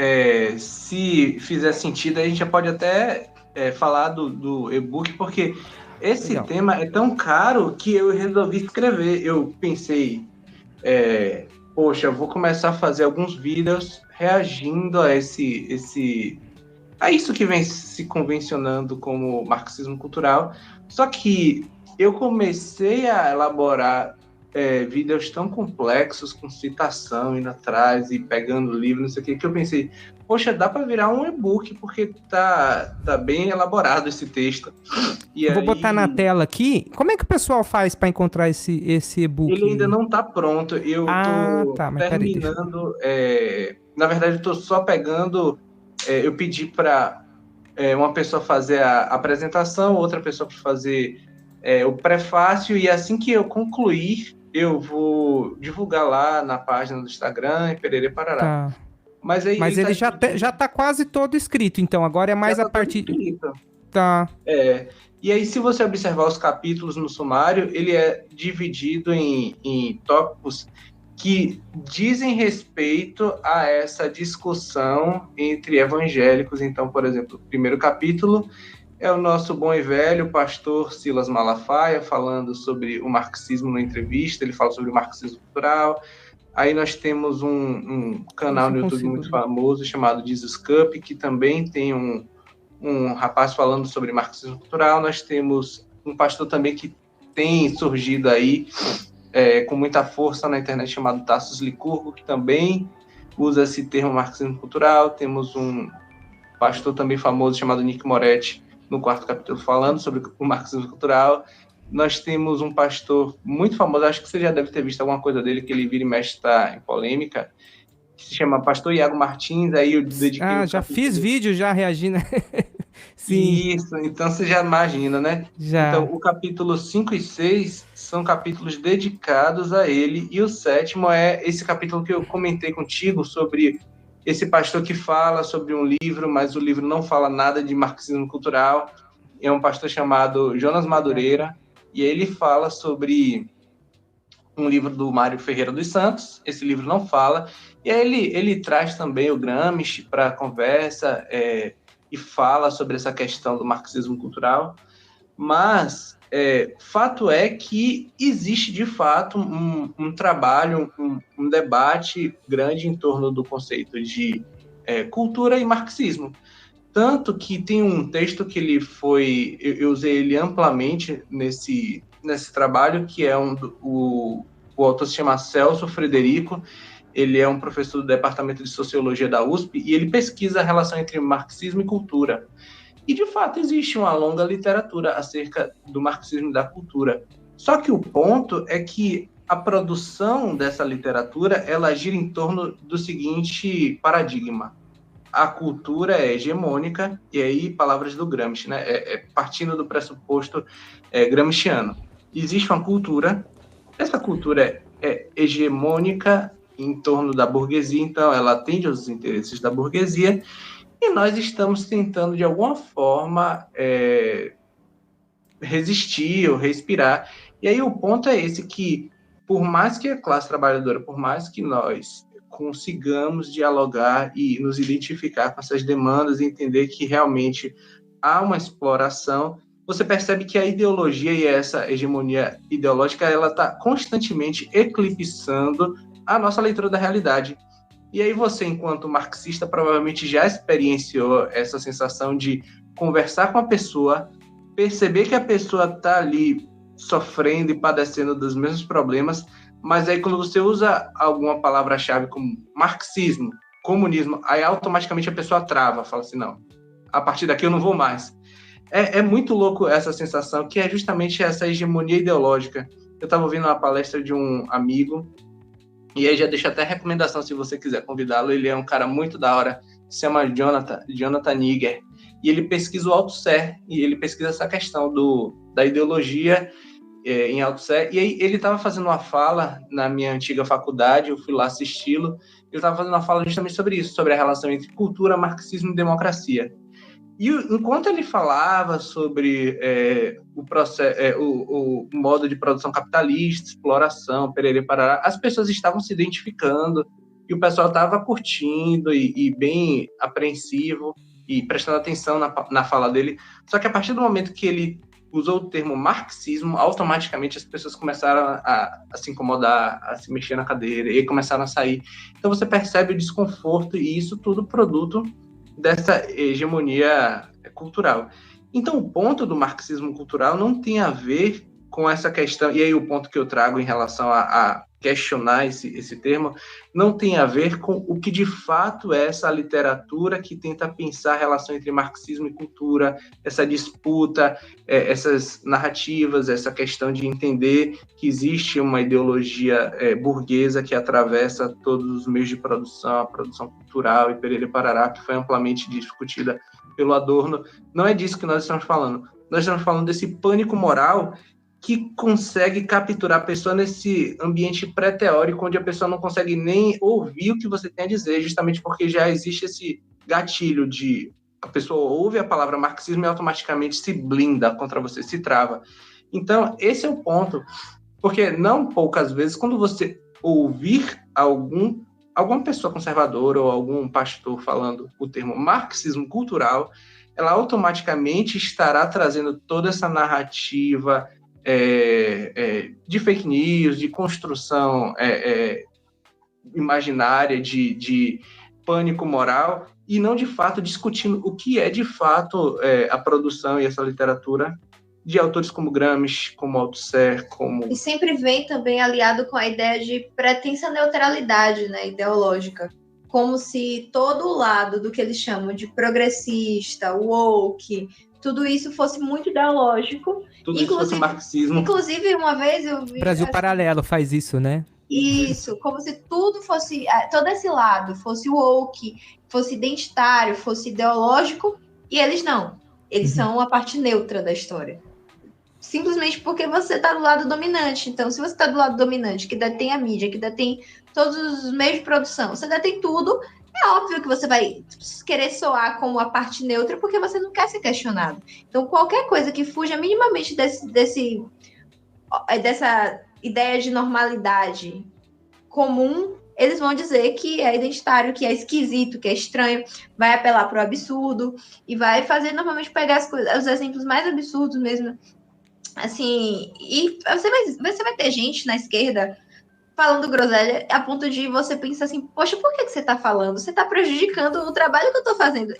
se fizer sentido, a gente já pode até falar do e-book, porque esse tema é tão caro que eu resolvi escrever. Eu pensei, poxa, eu vou começar a fazer alguns vídeos reagindo a isso que vem se convencionando como marxismo cultural. Só que eu comecei a elaborar vídeos tão complexos, com citação, indo atrás e pegando livro, não sei o que eu pensei, poxa, dá para virar um e-book, porque tá bem elaborado esse texto. Eu vou botar na tela aqui. Como é que o pessoal faz para encontrar esse e-book? Ele ainda não está pronto. Eu tô terminando. Na verdade, eu estou só pegando. Eu pedi para uma pessoa fazer a apresentação, outra pessoa para fazer o prefácio, e assim que eu concluir, eu vou divulgar lá na página do Instagram e perere parará. Tá. Mas ele já tá quase todo escrito, então agora é mais a partir... Tá. E aí, se você observar os capítulos no sumário, ele é dividido em tópicos que dizem respeito a essa discussão entre evangélicos. Então, por exemplo, o primeiro capítulo é o nosso bom e velho pastor Silas Malafaia, falando sobre o marxismo na entrevista, ele fala sobre o marxismo cultural. Aí nós temos um canal no YouTube muito famoso chamado Jesus Cup, que também tem um rapaz falando sobre marxismo cultural. Nós temos um pastor também que tem surgido aí com muita força na internet, chamado Tassos Licurgo, que também usa esse termo marxismo cultural. Temos um pastor também famoso chamado Nick Moretti, no 4º capítulo, falando sobre o marxismo cultural. Nós temos um pastor muito famoso, acho que você já deve ter visto alguma coisa dele, que ele vira e mexe, está em polêmica, que se chama Pastor Iago Martins. Aí eu dediquei já fiz vídeo já reagindo. Sim. Isso, então você já imagina, né? Já. Então, o capítulo 5 e 6 são capítulos dedicados a ele, e o 7º é esse capítulo que eu comentei contigo sobre esse pastor que fala sobre um livro, mas o livro não fala nada de marxismo cultural. É um pastor chamado Jonas Madureira, e ele fala sobre um livro do Mário Ferreira dos Santos. Esse livro não fala, e aí ele traz também o Gramsci para a conversa, e fala sobre essa questão do marxismo cultural. Mas fato é que existe, de fato, um trabalho, um debate grande em torno do conceito de cultura e marxismo. Tanto que tem um texto que eu usei ele amplamente nesse trabalho, que é o autor se chama Celso Frederico. Ele é um professor do Departamento de Sociologia da USP, e ele pesquisa a relação entre marxismo e cultura. E, de fato, existe uma longa literatura acerca do marxismo e da cultura. Só que o ponto é que a produção dessa literatura, ela gira em torno do seguinte paradigma: a cultura é hegemônica, e aí palavras do Gramsci, né? Partindo do pressuposto gramsciano. Existe uma cultura, essa cultura é hegemônica em torno da burguesia, então ela atende aos interesses da burguesia, e nós estamos tentando, de alguma forma, resistir ou respirar. E aí o ponto é esse, que por mais que a classe trabalhadora, por mais que nós consigamos dialogar e nos identificar com essas demandas e entender que realmente há uma exploração, você percebe que a ideologia e essa hegemonia ideológica, ela está constantemente eclipsando a nossa leitura da realidade. E aí você, enquanto marxista, provavelmente já experienciou essa sensação de conversar com a pessoa, perceber que a pessoa está ali sofrendo e padecendo dos mesmos problemas, mas aí quando você usa alguma palavra-chave como marxismo, comunismo, aí automaticamente a pessoa trava, fala assim, não, a partir daqui eu não vou mais. É muito louco essa sensação, que é justamente essa hegemonia ideológica. Eu estava ouvindo uma palestra de um amigo, e aí já deixo até recomendação, se você quiser convidá-lo. Ele é um cara muito da hora, se chama Jonathan Nigger, e ele pesquisa o Althusser, e ele pesquisa essa questão da ideologia em Althusser. E aí ele estava fazendo uma fala na minha antiga faculdade, eu fui lá assisti-lo, ele estava fazendo uma fala justamente sobre isso, sobre a relação entre cultura, marxismo e democracia. E enquanto ele falava sobre o modo de produção capitalista, exploração, pererê, parará, as pessoas estavam se identificando, e o pessoal estava curtindo e bem apreensivo e prestando atenção na fala dele. Só que a partir do momento que ele usou o termo marxismo, automaticamente as pessoas começaram a se incomodar, a se mexer na cadeira, e começaram a sair. Então você percebe o desconforto, e isso tudo produto dessa hegemonia cultural. Então, o ponto do marxismo cultural não tem a ver com essa questão, e aí o ponto que eu trago em relação a questionar esse termo, não tem a ver com o que de fato é essa literatura que tenta pensar a relação entre marxismo e cultura, essa disputa, essas narrativas, essa questão de entender que existe uma ideologia burguesa que atravessa todos os meios de produção, a produção cultural e pererê parará, que foi amplamente discutida pelo Adorno. Não é disso que nós estamos falando. Nós estamos falando desse pânico moral que consegue capturar a pessoa nesse ambiente pré-teórico, onde a pessoa não consegue nem ouvir o que você tem a dizer, justamente porque já existe esse gatilho de a pessoa ouve a palavra marxismo e automaticamente se blinda contra você, se trava. Então, esse é o ponto, porque não poucas vezes, quando você ouvir alguma pessoa conservadora ou algum pastor falando o termo marxismo cultural, ela automaticamente estará trazendo toda essa narrativa de fake news, de construção imaginária, de pânico moral, e não de fato discutindo o que é de fato a produção e essa literatura de autores como Gramsci, como Althusser, como... E sempre vem também aliado com a ideia de pretensa neutralidade, né, ideológica. Como se todo o lado do que eles chamam de progressista, woke, tudo isso fosse muito ideológico. Tudo isso fosse marxismo. Inclusive, uma vez eu vi... Brasil Paralelo faz isso, né? Isso, como se tudo fosse... Todo esse lado fosse woke, fosse identitário, fosse ideológico, e eles não. Eles são a parte neutra da história. Simplesmente porque você está do lado dominante. Então, se você está do lado dominante, que detém a mídia, que detém todos os meios de produção, você detém tudo, é óbvio que você vai querer soar como a parte neutra, porque você não quer ser questionado. Então, qualquer coisa que fuja minimamente dessa ideia de normalidade comum, eles vão dizer que é identitário, que é esquisito, que é estranho, vai apelar para o absurdo e vai fazer normalmente pegar os exemplos mais absurdos mesmo. Assim, e você vai ter gente na esquerda falando groselha a ponto de você pensar assim, poxa, por que você está falando? Você está prejudicando o trabalho que eu estou fazendo.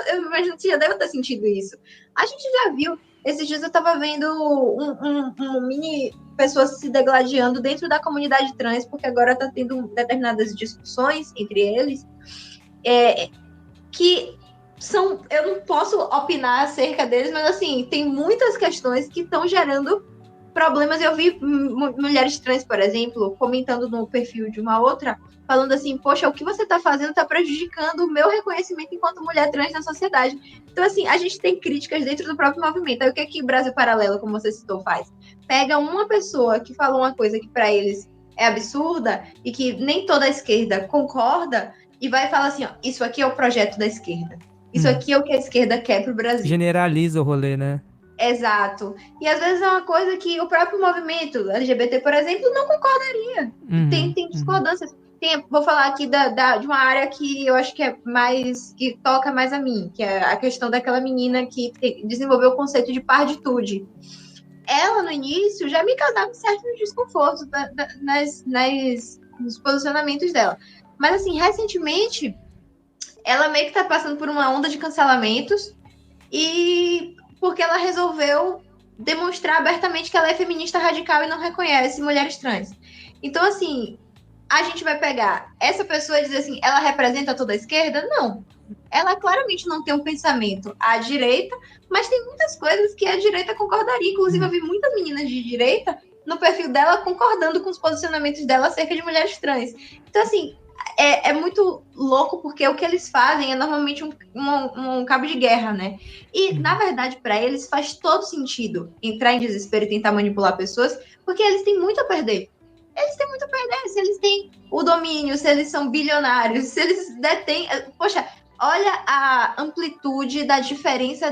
Eu imagino que você já deve ter sentido isso. A gente já viu, esses dias eu estava vendo um mini pessoas se degladiando dentro da comunidade trans, porque agora está tendo determinadas discussões entre eles, que eu não posso opinar acerca deles, mas assim, tem muitas questões que estão gerando problemas. Eu vi mulheres trans, por exemplo, comentando no perfil de uma outra, falando assim, poxa, o que você está fazendo está prejudicando o meu reconhecimento enquanto mulher trans na sociedade. Então, assim, a gente tem críticas dentro do próprio movimento. Aí o que é que o Brasil Paralelo, como você citou, faz? Pega uma pessoa que falou uma coisa que para eles é absurda e que nem toda a esquerda concorda e vai falar assim, ó, isso aqui é o projeto da esquerda. Isso aqui é o que a esquerda quer pro Brasil. Generaliza o rolê, né? Exato. E às vezes é uma coisa que o próprio movimento LGBT, por exemplo, não concordaria. Tem discordâncias. Vou falar aqui de uma área que eu acho que é mais, que toca mais a mim, que é a questão daquela menina que desenvolveu o conceito de parditude. Ela, no início, já me causava certo desconforto nos posicionamentos dela. Mas, assim, recentemente, ela meio que tá passando por uma onda de cancelamentos e porque ela resolveu demonstrar abertamente que ela é feminista radical e não reconhece mulheres trans. Então, assim, a gente vai pegar essa pessoa e dizer assim, ela representa toda a esquerda? Não. Ela claramente não tem um pensamento à direita, mas tem muitas coisas que a direita concordaria. Inclusive, eu vi muitas meninas de direita no perfil dela concordando com os posicionamentos dela acerca de mulheres trans. Então, assim, é muito louco, porque o que eles fazem é normalmente um cabo de guerra, né? E, na verdade, para eles faz todo sentido entrar em desespero e tentar manipular pessoas, porque eles têm muito a perder. Eles têm muito a perder. Se eles têm o domínio, se eles são bilionários, se eles detêm... Poxa, olha a amplitude da diferença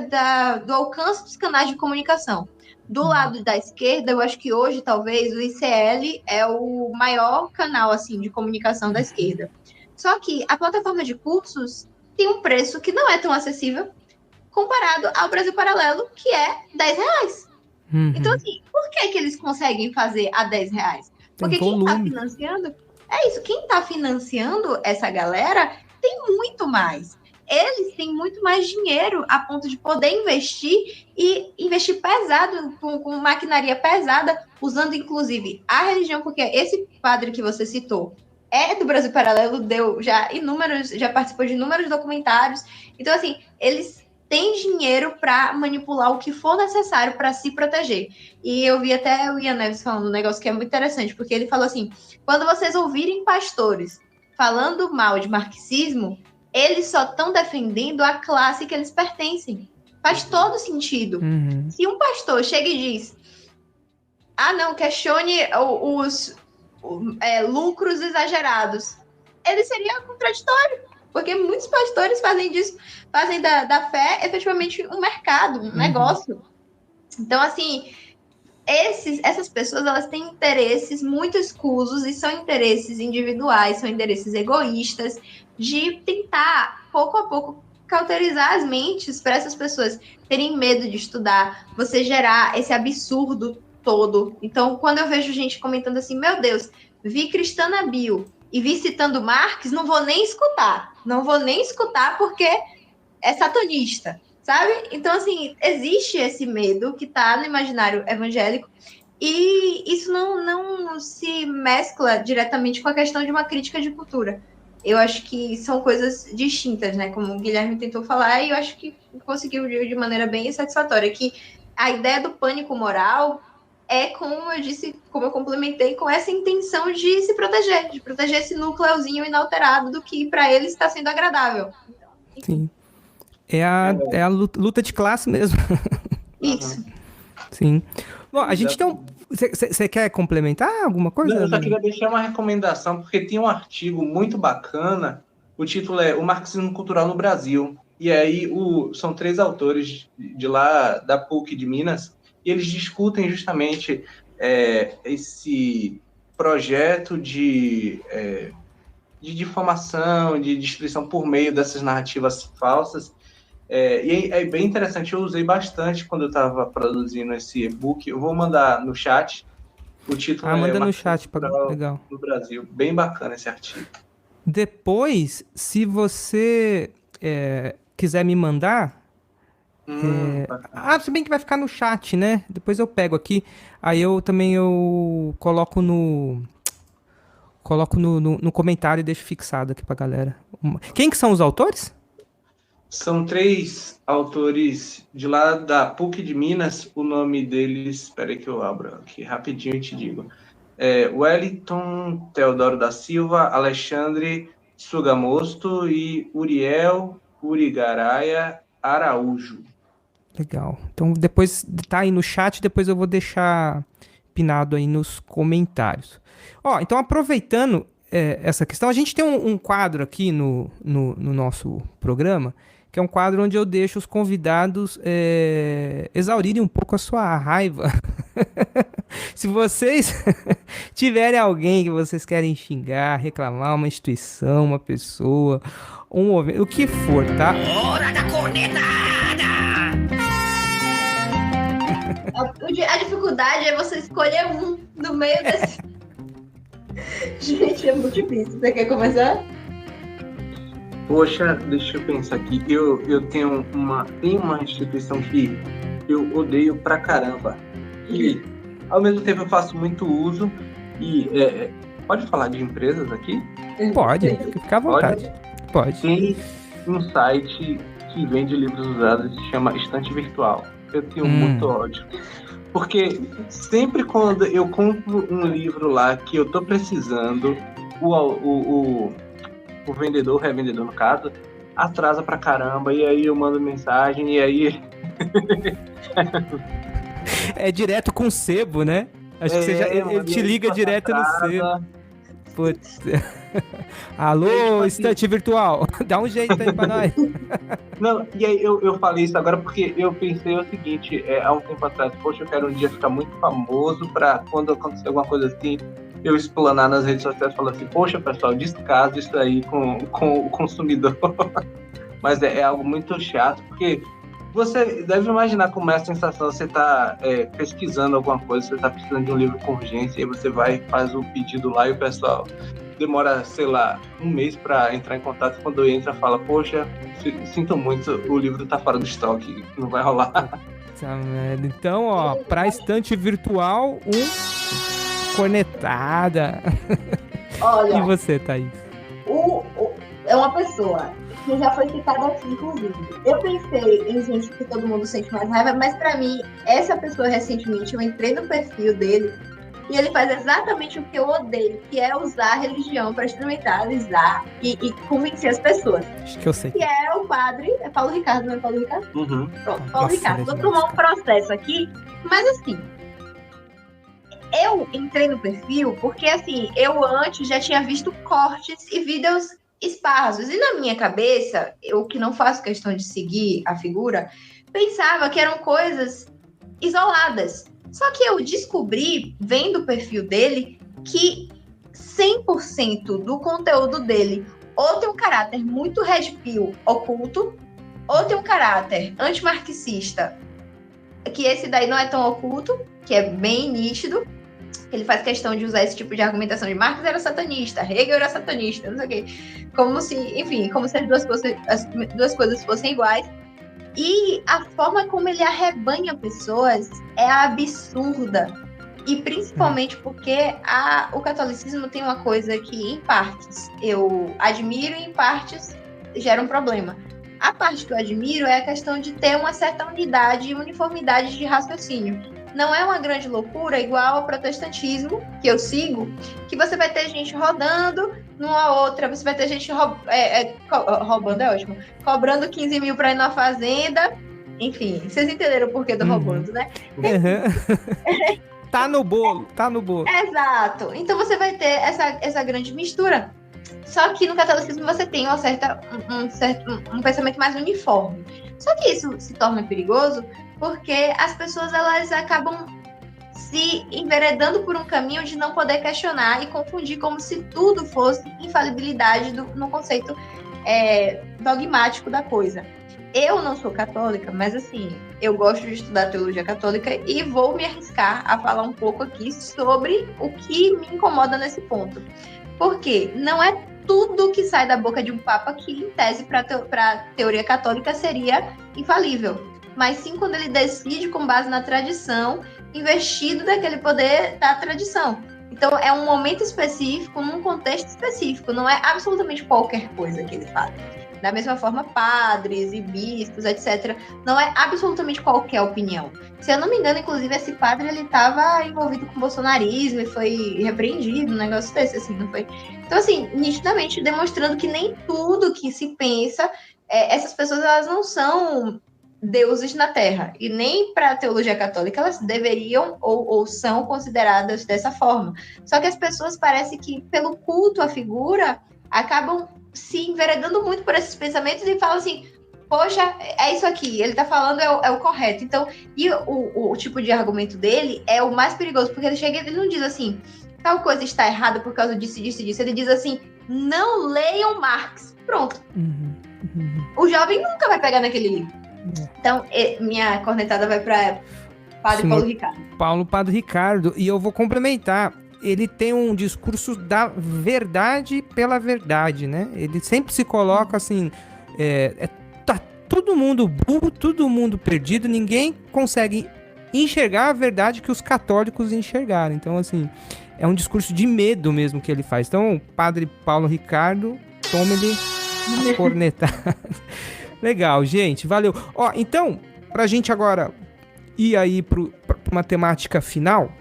do alcance dos canais de comunicação. Do lado da esquerda, eu acho que hoje, talvez, o ICL é o maior canal assim, de comunicação da esquerda. Só que a plataforma de cursos tem um preço que não é tão acessível comparado ao Brasil Paralelo, que é R$10. Então, assim, por que eles conseguem fazer a R$10? Porque quem está financiando... É isso, quem está financiando essa galera tem muito mais. Eles têm muito mais dinheiro a ponto de poder investir e investir pesado, com maquinaria pesada, usando inclusive a religião, porque esse padre que você citou é do Brasil Paralelo, já participou de inúmeros documentários. Então, assim, eles têm dinheiro para manipular o que for necessário para se proteger. E eu vi até o Ian Neves falando um negócio que é muito interessante, porque ele falou assim, quando vocês ouvirem pastores falando mal de marxismo, eles só estão defendendo a classe que eles pertencem. Faz todo sentido. Se um pastor chega e diz, não, questione os lucros exagerados, ele seria contraditório, porque muitos pastores fazem disso, fazem da fé efetivamente um mercado, um negócio. Então, assim, essas pessoas, elas têm interesses muito escusos e são interesses individuais, são interesses egoístas, de tentar, pouco a pouco, cauterizar as mentes para essas pessoas terem medo de estudar, você gerar esse absurdo todo. Então, quando eu vejo gente comentando assim, meu Deus, vi Cristã na bio e vi citando Marx, não vou nem escutar porque é satanista, sabe? Então, assim, existe esse medo que está no imaginário evangélico e isso não se mescla diretamente com a questão de uma crítica de cultura. Eu acho que são coisas distintas, né? Como o Guilherme tentou falar, e eu acho que conseguiu de maneira bem satisfatória, que a ideia do pânico moral é, como eu disse, como eu complementei, com essa intenção de se proteger, de proteger esse núcleozinho inalterado do que para eles está sendo agradável. Então, Sim. É a luta de classe mesmo. isso. Sim. Bom, a gente tem um... Você quer complementar alguma coisa? Não, eu só queria deixar uma recomendação, porque tem um artigo muito bacana, o título é O Marxismo Cultural no Brasil, e aí são 3 autores de lá, da PUC de Minas, e eles discutem justamente esse projeto de difamação, de destruição por meio dessas narrativas falsas. E é bem interessante, eu usei bastante quando eu estava produzindo esse e-book. Eu vou mandar no chat. O título manda no chat, legal. No Brasil. Bem bacana esse artigo. Depois, se você quiser me mandar... se bem que vai ficar no chat, né? Depois eu pego aqui. Aí eu coloco no comentário e deixo fixado aqui pra galera. Quem que são os autores? São 3 autores de lá da PUC de Minas. O nome deles... Espera aí que eu abro aqui rapidinho e te digo. Wellington Teodoro da Silva, Alexandre Sugamosto e Uriel Urigaray Araújo. Legal. Então depois tá aí no chat, depois eu vou deixar pinado aí nos comentários. Então aproveitando essa questão, a gente tem um quadro aqui no nosso programa, que é um quadro onde eu deixo os convidados exaurirem um pouco a sua raiva. Se vocês tiverem alguém que vocês querem xingar, reclamar, uma instituição, uma pessoa, o que for, tá? Hora da cornetada! A dificuldade é você escolher um no meio desse... Gente, é muito difícil. Você quer começar? Poxa, deixa eu pensar aqui. Eu tenho uma instituição que eu odeio pra caramba. E, ao mesmo tempo, eu faço muito uso. E pode falar de empresas aqui? Pode, fica à vontade. Pode. Tem um site que vende livros usados que se chama Estante Virtual. Eu tenho muito ódio. Porque sempre quando eu compro um livro lá que eu tô precisando, o vendedor, o revendedor no caso, atrasa pra caramba, e aí eu mando mensagem, e aí... É direto com o sebo, né? Acho que ele te liga direto no sebo. Putz. Alô, Estante Virtual, dá um jeito aí pra nós. Não, e aí eu falei isso agora porque eu pensei o seguinte, há um tempo atrás, poxa, eu quero um dia ficar muito famoso pra quando acontecer alguma coisa assim, eu explanar nas redes sociais e falar assim, poxa, pessoal, descaso isso aí com o consumidor. Mas é algo muito chato, porque você deve imaginar como é a sensação, você tá pesquisando alguma coisa, você tá precisando de um livro com urgência, e você vai e faz o pedido lá, e o pessoal demora, sei lá, um mês para entrar em contato. Quando entra, fala, poxa, sinto muito, o livro tá fora do estoque, não vai rolar. Então, pra Estante Virtual, cornetada. Olha, e você, Thaís? É uma pessoa que já foi citada aqui, inclusive. Eu pensei em gente que todo mundo sente mais raiva, mas pra mim, essa pessoa recentemente, eu entrei no perfil dele e ele faz exatamente o que eu odeio, que é usar a religião para instrumentalizar e convencer as pessoas. Acho que eu sei. Que é o padre... É Paulo Ricardo, não é Paulo Ricardo? Uhum. Pronto, Paulo Ricardo. Vou tomar um processo aqui, mas assim... Eu entrei no perfil porque, assim, eu antes já tinha visto cortes e vídeos esparsos. E na minha cabeça, eu que não faço questão de seguir a figura, pensava que eram coisas isoladas. Só que eu descobri, vendo o perfil dele, que 100% do conteúdo dele ou tem um caráter muito red pill oculto, ou tem um caráter antimarxista, que esse daí não é tão oculto, que é bem nítido, ele faz questão de usar esse tipo de argumentação de Marx era satanista, Hegel era satanista, não sei o quê. Como se as duas coisas fossem iguais. E a forma como ele arrebanha pessoas é absurda. E principalmente porque o catolicismo tem uma coisa que, em partes, eu admiro e em partes gera um problema. A parte que eu admiro é a questão de ter uma certa unidade e uniformidade de raciocínio. Não é uma grande loucura igual ao protestantismo, que eu sigo, que você vai ter gente rodando numa outra, você vai ter gente roubando, é ótimo, cobrando 15 mil para ir na fazenda, enfim, vocês entenderam o porquê do roubando, né? Tá no bolo. Exato, então você vai ter essa grande mistura. Só que no catolicismo você tem um pensamento mais uniforme. Só que isso se torna perigoso porque as pessoas elas acabam se enveredando por um caminho de não poder questionar e confundir como se tudo fosse infalibilidade no conceito dogmático da coisa. Eu não sou católica, mas assim, eu gosto de estudar teologia católica e vou me arriscar a falar um pouco aqui sobre o que me incomoda nesse ponto. Porque não é tudo que sai da boca de um papa que, em tese, para a teoria católica seria infalível. Mas sim quando ele decide com base na tradição, investido daquele poder da tradição. Então, é um momento específico, num contexto específico, não é absolutamente qualquer coisa que ele fala. Da mesma forma, padres e bispos, etc., não é absolutamente qualquer opinião. Se eu não me engano, inclusive, esse padre, ele estava envolvido com bolsonarismo e foi repreendido, um negócio desse, assim, não foi? Então, assim, nitidamente demonstrando que nem tudo que se pensa, essas pessoas, elas não são deuses na Terra. E nem para a teologia católica elas deveriam ou são consideradas dessa forma. Só que as pessoas parecem que, pelo culto à figura, acabam se enveredando muito por esses pensamentos e falam assim, poxa, é isso aqui, ele tá falando é o correto. Então, e o tipo de argumento dele é o mais perigoso, porque ele não diz assim, tal coisa está errada por causa disso, disso, disso. Ele diz assim, não leiam Marx. Pronto. O jovem nunca vai pegar naquele livro. Então, minha cornetada vai para Padre Paulo Ricardo. Padre Ricardo, e eu vou complementar. Ele tem um discurso da verdade pela verdade, né? Ele sempre se coloca assim, tá todo mundo burro, todo mundo perdido, ninguém consegue enxergar a verdade que os católicos enxergaram. Então, assim, é um discurso de medo mesmo que ele faz. Então, Padre Paulo Ricardo, tome-lhe a cornetada. Legal, gente, valeu. Ó, então, pra gente agora ir aí pra uma temática final,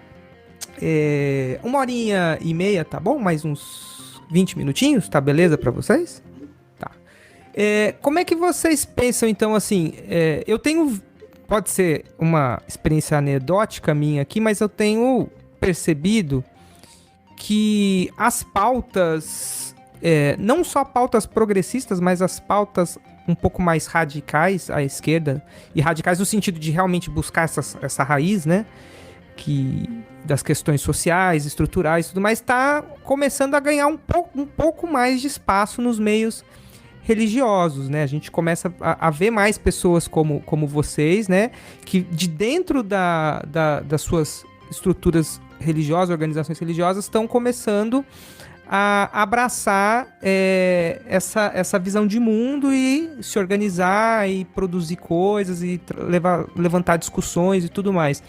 1h30, tá bom? Mais uns 20 minutinhos, tá beleza pra vocês? Tá. Como é que vocês pensam, então, assim, eu tenho, pode ser uma experiência anedótica minha aqui, mas eu tenho percebido que as pautas, não só pautas progressistas, mas as pautas um pouco mais radicais à esquerda, e radicais no sentido de realmente buscar essa raiz, né, das questões sociais, estruturais e tudo mais, está começando a ganhar um pouco mais de espaço nos meios religiosos, né? A gente começa a ver mais pessoas como vocês, né, que de dentro das suas estruturas religiosas, organizações religiosas, estão começando a abraçar essa visão de mundo e se organizar e produzir coisas e levantar discussões e tudo mais.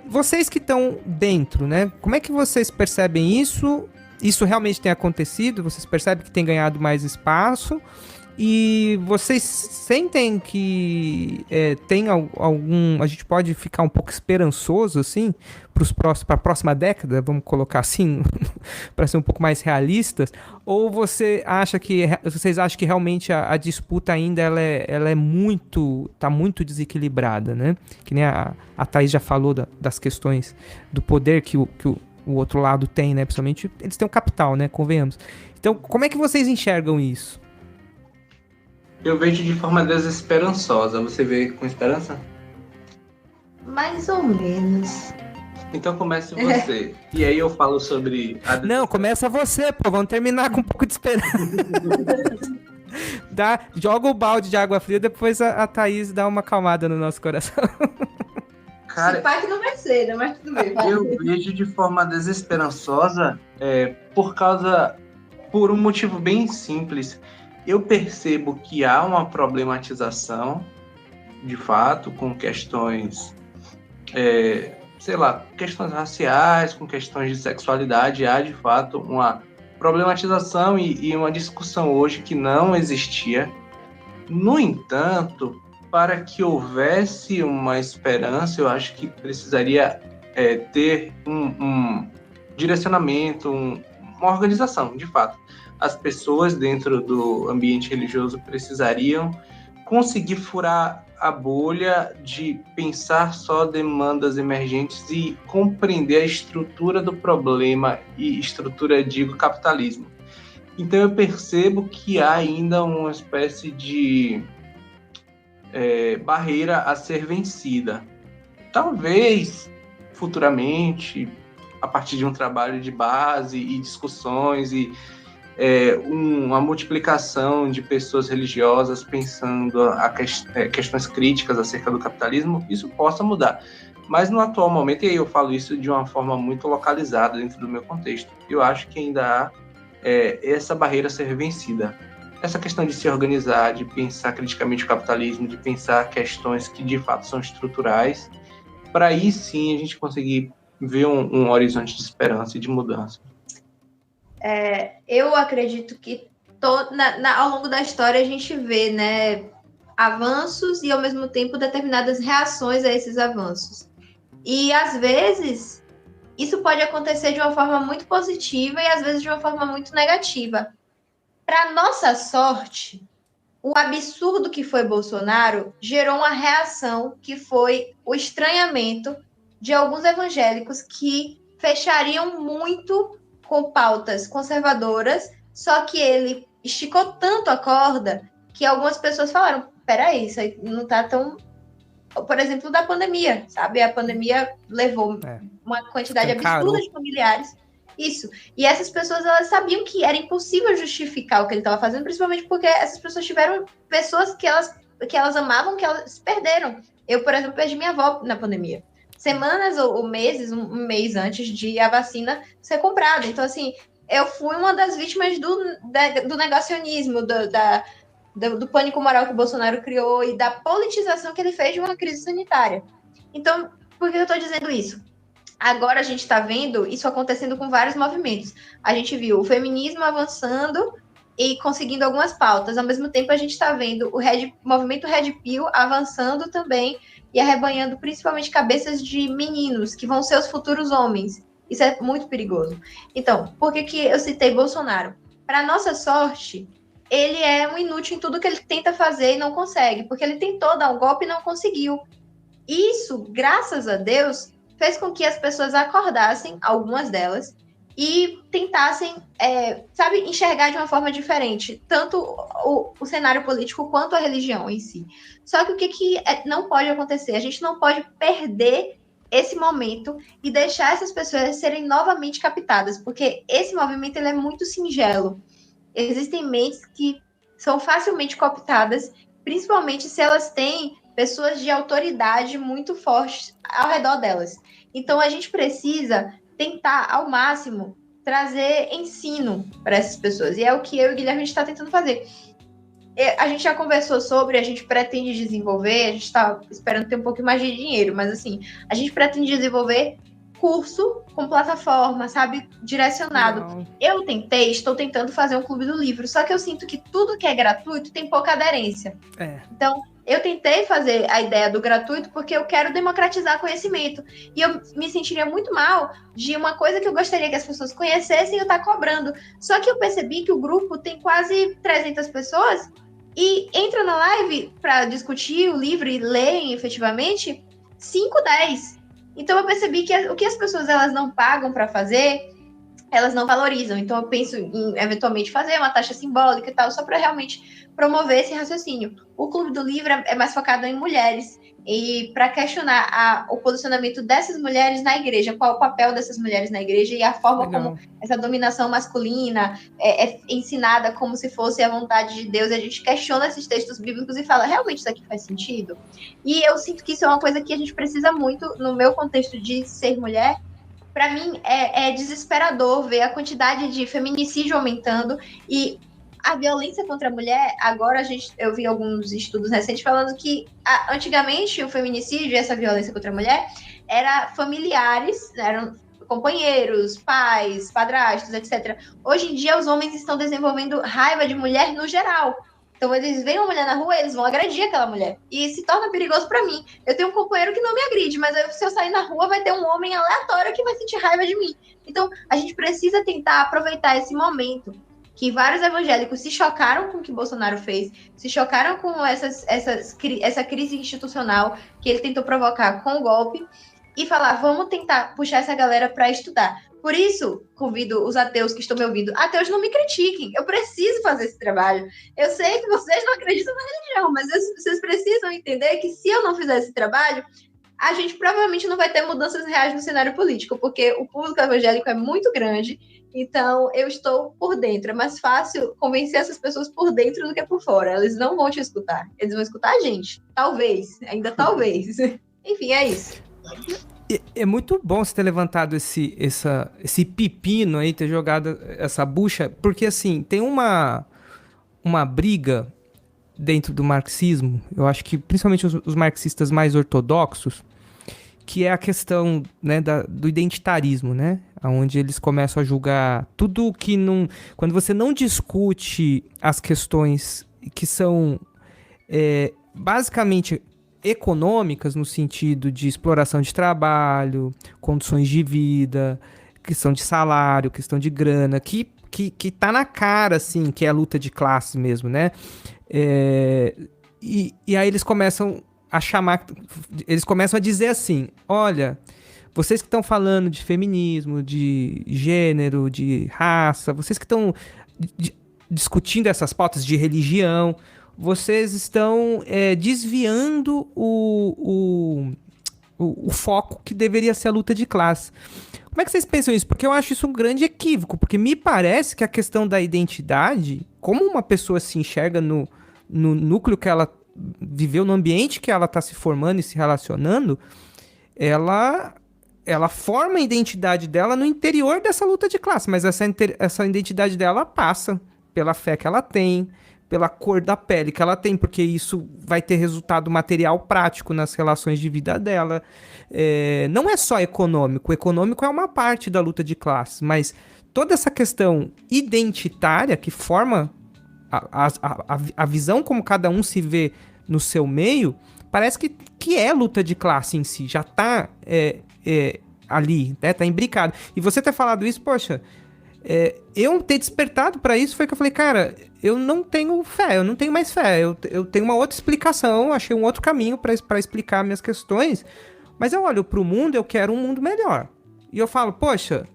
Vocês que estão dentro, né? Como é que vocês percebem isso? Isso realmente tem acontecido? Vocês percebem que tem ganhado mais espaço? E vocês sentem que tem algum... A gente pode ficar um pouco esperançoso, assim, para a próxima década, vamos colocar assim, para ser um pouco mais realistas? Ou vocês acham que realmente a disputa ainda ela é muito... Está muito desequilibrada, né? Que nem a Thaís já falou das questões do poder que o outro lado tem, né? Principalmente, eles têm o capital, né? Convenhamos. Então, como é que vocês enxergam isso? Eu vejo de forma desesperançosa. Você vê com esperança? Mais ou menos. Então comece você. E aí eu falo sobre... Não, começa você, pô. Vamos terminar com um pouco de esperança. Joga o balde de água fria, depois a Thaís dá uma acalmada no nosso coração. Cara, Esse pai que não vai ser, né? Mas tudo bem. eu vejo de forma desesperançosa por um motivo bem simples. Eu percebo que há uma problematização, de fato, com questões, questões raciais, com questões de sexualidade. Há, de fato, uma problematização e uma discussão hoje que não existia. No entanto, para que houvesse uma esperança, eu acho que precisaria ter um direcionamento, uma organização, de fato. As pessoas dentro do ambiente religioso precisariam conseguir furar a bolha de pensar só demandas emergentes e compreender a estrutura do problema, e estrutura, digo, capitalismo. Então eu percebo que há ainda uma espécie de barreira a ser vencida. Talvez, futuramente, a partir de um trabalho de base e discussões e uma multiplicação de pessoas religiosas pensando questões críticas acerca do capitalismo, isso possa mudar. Mas no atual momento, e aí eu falo isso de uma forma muito localizada dentro do meu contexto, eu acho que ainda há essa barreira a ser vencida. Essa questão de se organizar, de pensar criticamente o capitalismo, de pensar questões que de fato são estruturais, para aí sim a gente conseguir ver um horizonte de esperança e de mudança. Eu acredito que ao longo da história a gente vê, né, avanços e ao mesmo tempo determinadas reações a esses avanços. E às vezes isso pode acontecer de uma forma muito positiva e às vezes de uma forma muito negativa. Para nossa sorte, o absurdo que foi Bolsonaro gerou uma reação que foi o estranhamento de alguns evangélicos que fechariam muito com pautas conservadoras, só que ele esticou tanto a corda que algumas pessoas falaram, peraí, isso aí não tá tão... Por exemplo, da pandemia, sabe? A pandemia levou uma quantidade absurda de familiares. Isso. E essas pessoas, elas sabiam que era impossível justificar o que ele estava fazendo, principalmente porque essas pessoas tiveram pessoas que elas amavam, que elas perderam. Eu, por exemplo, perdi minha avó na pandemia. Semanas ou meses, um mês antes de a vacina ser comprada. Então, assim, eu fui uma das vítimas do negacionismo, do pânico moral que o Bolsonaro criou e da politização que ele fez de uma crise sanitária. Então, por que eu estou dizendo isso? Agora a gente está vendo isso acontecendo com vários movimentos. A gente viu o feminismo avançando e conseguindo algumas pautas. Ao mesmo tempo, a gente está vendo o movimento Red Pill avançando também e arrebanhando principalmente cabeças de meninos, que vão ser os futuros homens. Isso é muito perigoso. Então, por que eu citei Bolsonaro? Para nossa sorte, ele é um inútil em tudo que ele tenta fazer e não consegue, porque ele tentou dar um golpe e não conseguiu. Isso, graças a Deus, fez com que as pessoas acordassem, algumas delas, e tentassem, enxergar de uma forma diferente, tanto o cenário político quanto a religião em si. Só que o que não pode acontecer? A gente não pode perder esse momento e deixar essas pessoas serem novamente captadas, porque esse movimento ele é muito singelo. Existem mentes que são facilmente cooptadas, principalmente se elas têm pessoas de autoridade muito fortes ao redor delas. Então, a gente precisa tentar, ao máximo, trazer ensino para essas pessoas. E é o que eu e o Guilherme está tentando fazer. A gente já conversou sobre, a gente pretende desenvolver, a gente está esperando ter um pouco mais de dinheiro, mas assim, a gente pretende desenvolver curso com plataforma, sabe, direcionado. Não. Eu estou tentando fazer um clube do livro, só que eu sinto que tudo que é gratuito tem pouca aderência. Então, eu tentei fazer a ideia do gratuito porque eu quero democratizar conhecimento. E eu me sentiria muito mal de uma coisa que eu gostaria que as pessoas conhecessem e eu estar cobrando. Só que eu percebi que o grupo tem quase 300 pessoas e entra na live para discutir o livro e lerem efetivamente 5, 10. Então eu percebi que o que as pessoas elas não pagam para fazer, elas não valorizam. Então, eu penso em, eventualmente, fazer uma taxa simbólica e tal, só para realmente promover esse raciocínio. O Clube do Livro é mais focado em mulheres, e para questionar o posicionamento dessas mulheres na igreja, qual é o papel dessas mulheres na igreja e a forma como essa dominação masculina é ensinada como se fosse a vontade de Deus. A gente questiona esses textos bíblicos e fala, realmente isso aqui faz sentido? E eu sinto que isso é uma coisa que a gente precisa muito, no meu contexto de ser mulher. Para mim, é desesperador ver a quantidade de feminicídio aumentando e a violência contra a mulher. Agora, eu vi alguns estudos recentes falando que antigamente o feminicídio e essa violência contra a mulher era familiares, eram companheiros, pais, padrastos, etc. Hoje em dia, os homens estão desenvolvendo raiva de mulher no geral. Então, eles veem uma mulher na rua, eles vão agredir aquela mulher. E se torna perigoso para mim. Eu tenho um companheiro que não me agride, mas se eu sair na rua, vai ter um homem aleatório que vai sentir raiva de mim. Então, a gente precisa tentar aproveitar esse momento que vários evangélicos se chocaram com o que Bolsonaro fez, se chocaram com essa crise institucional que ele tentou provocar com o golpe, e falar, vamos tentar puxar essa galera para estudar. Por isso, convido os ateus que estão me ouvindo, ateus, não me critiquem, eu preciso fazer esse trabalho. Eu sei que vocês não acreditam na religião, mas vocês precisam entender que se eu não fizer esse trabalho, a gente provavelmente não vai ter mudanças reais no cenário político, porque o público evangélico é muito grande, então eu estou por dentro. É mais fácil convencer essas pessoas por dentro do que por fora. Eles não vão te escutar, eles vão escutar a gente. Talvez, ainda talvez. Enfim, é isso. É muito bom você ter levantado esse pepino aí, ter jogado essa bucha, porque assim, tem uma briga dentro do marxismo, eu acho que principalmente os marxistas mais ortodoxos, que é a questão, né, do identitarismo, né? Onde eles começam a julgar tudo que não... Quando você não discute as questões que são basicamente econômicas, no sentido de exploração de trabalho, condições de vida, questão de salário, questão de grana, que tá na cara, assim, que é a luta de classe mesmo, né? E aí eles começam a dizer assim, olha, vocês que estão falando de feminismo, de gênero, de raça, vocês que estão discutindo essas pautas de religião, vocês estão desviando o foco que deveria ser a luta de classe. Como é que vocês pensam isso? Porque eu acho isso um grande equívoco, porque me parece que a questão da identidade, como uma pessoa se enxerga no núcleo que ela viveu, no ambiente que ela está se formando e se relacionando, ela forma a identidade dela no interior dessa luta de classe, mas essa identidade dela passa pela fé que ela tem, pela cor da pele que ela tem, porque isso vai ter resultado material prático nas relações de vida dela. Não é só econômico. O econômico é uma parte da luta de classes, mas toda essa questão identitária que forma a visão como cada um se vê no seu meio, parece que é luta de classe em si, já está ali, né, tá imbricado. E você ter falado isso, poxa, eu ter despertado para isso foi que eu falei, cara, eu não tenho fé, eu não tenho mais fé, eu tenho uma outra explicação, achei um outro caminho para explicar minhas questões, mas eu olho para o mundo, eu quero um mundo melhor. E eu falo, poxa,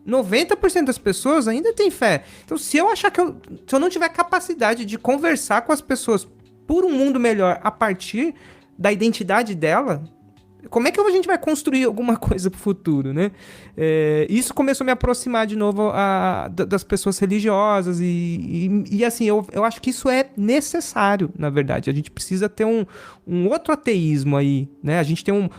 90% das pessoas ainda tem fé. Então, se eu achar se eu não tiver capacidade de conversar com as pessoas por um mundo melhor a partir da identidade dela, como é que a gente vai construir alguma coisa pro futuro, né? Isso começou a me aproximar de novo das pessoas religiosas e assim, eu acho que isso é necessário, na verdade. A gente precisa ter um outro ateísmo aí, né? A gente tem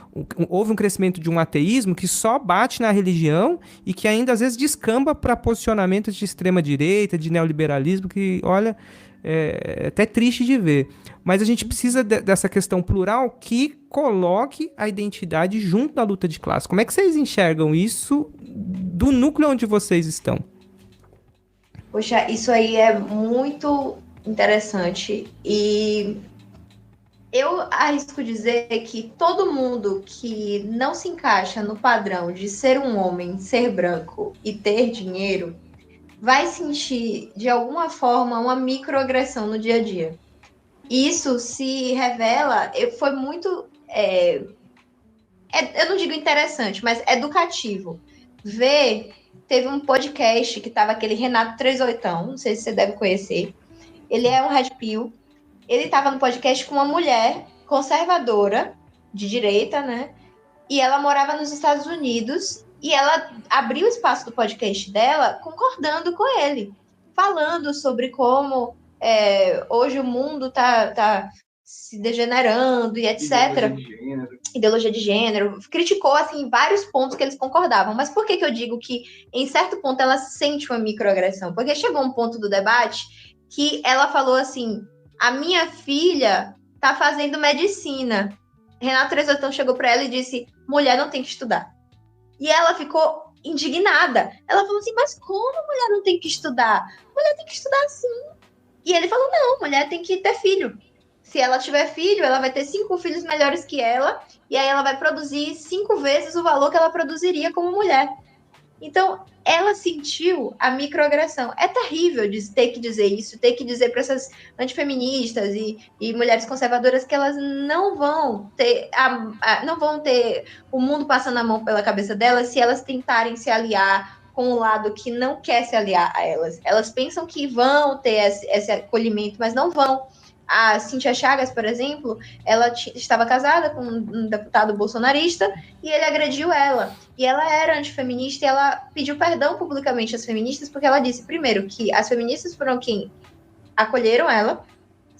houve um crescimento de um ateísmo que só bate na religião e que ainda às vezes descamba para posicionamentos de extrema-direita, de neoliberalismo, que, olha, é até triste de ver. Mas a gente precisa dessa questão plural que coloque a identidade junto da luta de classe. Como é que vocês enxergam isso do núcleo onde vocês estão? Poxa, isso aí é muito interessante. E eu arrisco dizer que todo mundo que não se encaixa no padrão de ser um homem, ser branco e ter dinheiro, vai sentir, de alguma forma, uma microagressão no dia a dia. Isso se revela, foi muito, eu não digo interessante, mas educativo. teve um podcast que tava aquele Renato 38, não sei se você deve conhecer. Ele é um Red Pill. Ele tava no podcast com uma mulher conservadora, de direita, né? E ela morava nos Estados Unidos e ela abriu o espaço do podcast dela concordando com ele, falando sobre como hoje o mundo tá se degenerando e etc. Ideologia de gênero. Criticou, assim, vários pontos que eles concordavam. Mas por que eu digo que, em certo ponto, ela sente uma microagressão? Porque chegou um ponto do debate que ela falou assim, a minha filha tá fazendo medicina. Renato Trezotão chegou para ela e disse, mulher não tem que estudar. E ela ficou indignada. Ela falou assim, mas como mulher não tem que estudar? Mulher tem que estudar sim. E ele falou, não, mulher tem que ter filho. Se ela tiver filho, ela vai ter 5 filhos melhores que ela, e aí ela vai produzir 5 vezes o valor que ela produziria como mulher. Então, ela sentiu a microagressão. É terrível ter que dizer isso, ter que dizer para essas antifeministas e mulheres conservadoras que elas não vão ter não vão ter o mundo passando a mão pela cabeça delas se elas tentarem se aliar com o lado que não quer se aliar a elas. Elas pensam que vão ter esse acolhimento, mas não vão. A Cíntia Chagas, por exemplo, ela estava casada com um deputado bolsonarista e ele agrediu ela. E ela era antifeminista e ela pediu perdão publicamente às feministas porque ela disse, primeiro, que as feministas foram quem acolheram ela.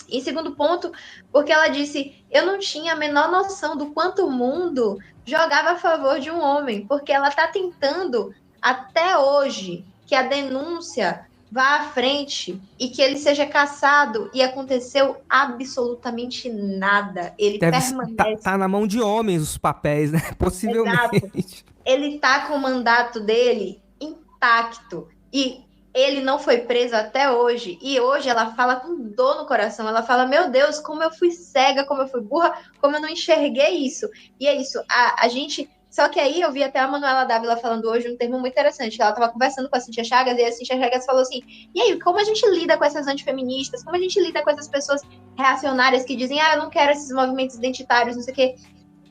Em segundo ponto, porque ela disse, eu não tinha a menor noção do quanto o mundo jogava a favor de um homem, porque ela está tentando, até hoje, que a denúncia vá à frente e que ele seja cassado e aconteceu absolutamente nada. Ele permanece. Tá na mão de homens os papéis, né? Possivelmente. Exato. Ele tá com o mandato dele intacto e ele não foi preso até hoje. E hoje ela fala com dor no coração. Ela fala, meu Deus, como eu fui cega, como eu fui burra, como eu não enxerguei isso. E é isso, a gente... Só que aí eu vi até a Manuela Dávila falando hoje um termo muito interessante, que ela estava conversando com a Cíntia Chagas, e a Cíntia Chagas falou assim, e aí, como a gente lida com essas antifeministas, como a gente lida com essas pessoas reacionárias que dizem, eu não quero esses movimentos identitários, não sei o quê.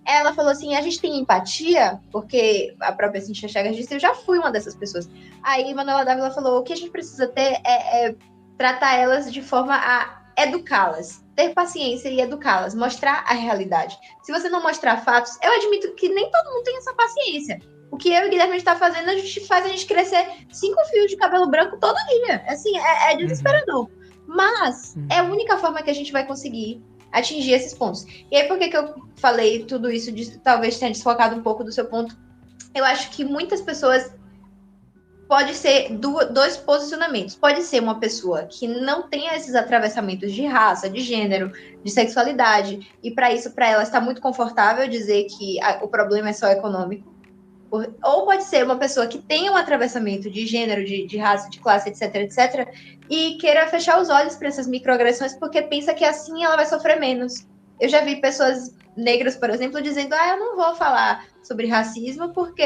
Ela falou assim, a gente tem empatia, porque a própria Cíntia Chagas disse, eu já fui uma dessas pessoas. Aí Manuela Dávila falou, o que a gente precisa ter é tratar elas de forma a educá-las, ter paciência e educá-las, mostrar a realidade. Se você não mostrar fatos, eu admito que nem todo mundo tem essa paciência. O que eu e o Guilherme está fazendo, a gente faz a gente crescer 5 fios de cabelo branco todo dia. Assim, é desesperador. Mas é a única forma que a gente vai conseguir atingir esses pontos. E aí, por que eu falei tudo isso, talvez tenha desfocado um pouco do seu ponto? Eu acho que muitas pessoas pode ser dois posicionamentos. Pode ser uma pessoa que não tenha esses atravessamentos de raça, de gênero, de sexualidade, e para isso, para ela, está muito confortável dizer que o problema é só econômico. Ou pode ser uma pessoa que tenha um atravessamento de gênero, de raça, de classe, etc, etc, e queira fechar os olhos para essas microagressões porque pensa que assim ela vai sofrer menos. Eu já vi pessoas negras, por exemplo, dizendo, eu não vou falar sobre racismo porque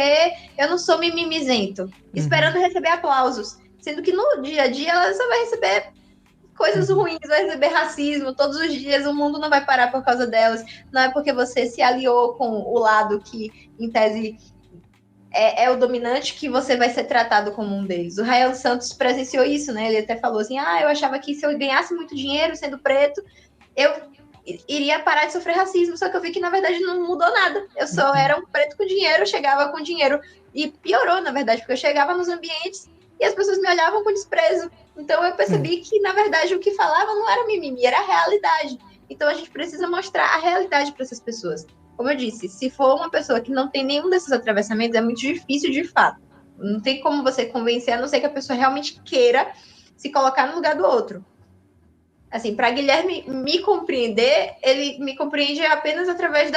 eu não sou mimimizento, esperando receber aplausos, sendo que no dia a dia ela só vai receber coisas ruins, vai receber racismo todos os dias, o mundo não vai parar por causa delas, não é porque você se aliou com o lado que, em tese, é o dominante que você vai ser tratado como um deles. O Rael Santos presenciou isso, né? Ele até falou assim, eu achava que se eu ganhasse muito dinheiro sendo preto, eu iria parar de sofrer racismo, só que eu vi que na verdade não mudou nada. Eu só era um preto com dinheiro, eu chegava com dinheiro e piorou, na verdade, porque eu chegava nos ambientes e as pessoas me olhavam com desprezo. Então eu percebi que na verdade o que falava não era mimimi, era a realidade. Então a gente precisa mostrar a realidade para essas pessoas. Como eu disse, se for uma pessoa que não tem nenhum desses atravessamentos, é muito difícil de fato. Não tem como você convencer, a não ser que a pessoa realmente queira se colocar no lugar do outro. Assim, para Guilherme me compreender, ele me compreende apenas através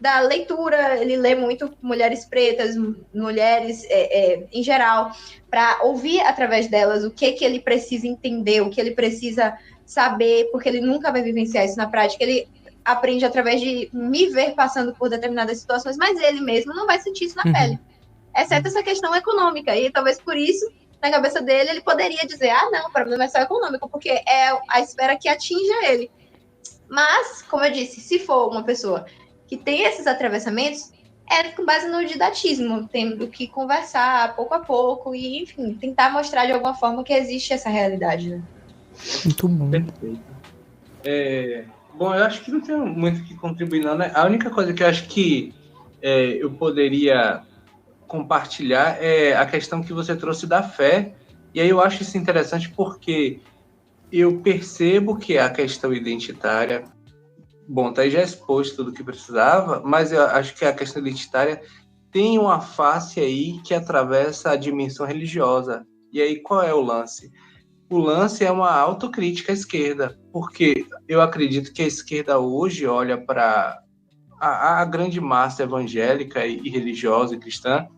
da leitura. Ele lê muito mulheres pretas, mulheres em geral, para ouvir através delas o que ele precisa entender, o que ele precisa saber, porque ele nunca vai vivenciar isso na prática. Ele aprende através de me ver passando por determinadas situações, mas ele mesmo não vai sentir isso na pele. Exceto essa questão econômica. E talvez por isso, na cabeça dele, ele poderia dizer, não, o problema é só econômico, porque é a esfera que atinge ele. Mas, como eu disse, se for uma pessoa que tem esses atravessamentos, é com base no didatismo, tendo que conversar pouco a pouco e, enfim, tentar mostrar de alguma forma que existe essa realidade, né? Muito bom. Perfeito. Bom, eu acho que não tem muito o que contribuir, não, né? A única coisa que eu acho que eu poderia compartilhar é a questão que você trouxe da fé. E aí eu acho isso interessante porque eu percebo que a questão identitária, bom, tá aí já exposto tudo o que precisava, mas eu acho que a questão identitária tem uma face aí que atravessa a dimensão religiosa. E aí qual é o lance? O lance é uma autocrítica à esquerda, porque eu acredito que a esquerda hoje olha para a grande massa evangélica e religiosa e cristã,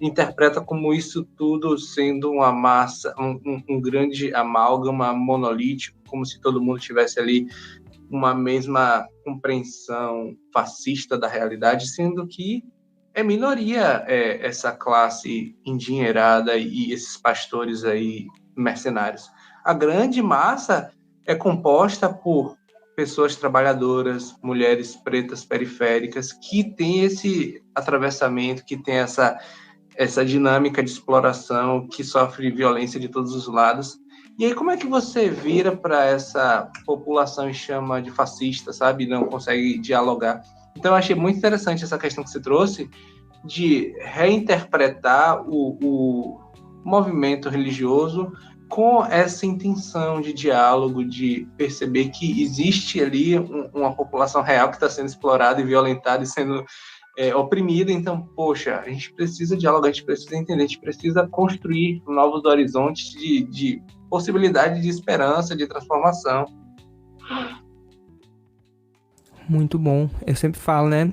interpreta como isso tudo sendo uma massa, um grande amálgama monolítico, como se todo mundo tivesse ali uma mesma compreensão fascista da realidade, sendo que é minoria essa classe endinheirada e esses pastores aí mercenários. A grande massa é composta por pessoas trabalhadoras, mulheres pretas periféricas, que tem esse atravessamento, que tem essa dinâmica de exploração, que sofre violência de todos os lados. E aí, como é que você vira para essa população e chama de fascista, sabe? Não consegue dialogar. Então, eu achei muito interessante essa questão que você trouxe de reinterpretar o movimento religioso com essa intenção de diálogo, de perceber que existe ali uma população real que está sendo explorada e violentada e sendo oprimida. Então, poxa, a gente precisa dialogar, a gente precisa entender, a gente precisa construir novos horizontes de possibilidade de esperança, de transformação. Muito bom. Eu sempre falo, né?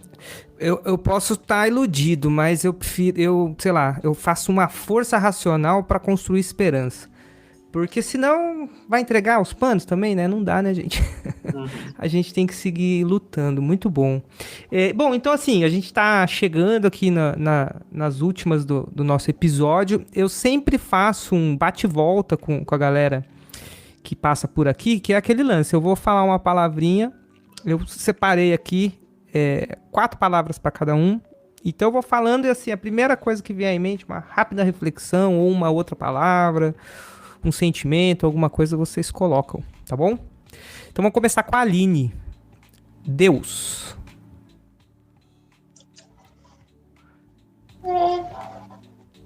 Eu posso estar iludido, mas eu prefiro, sei lá, eu faço uma força racional para construir esperança. Porque senão vai entregar os panos também, né? Não dá, né, gente? A gente tem que seguir lutando. Muito bom. Bom, então assim, a gente tá chegando aqui nas últimas do nosso episódio. Eu sempre faço um bate-volta com a galera que passa por aqui, que é aquele lance. Eu vou falar uma palavrinha, eu separei aqui 4 palavras para cada um. Então eu vou falando e assim, a primeira coisa que vier em mente, uma rápida reflexão ou uma outra palavra, um sentimento, alguma coisa vocês colocam, tá bom? Então vamos começar com a Aline. Deus.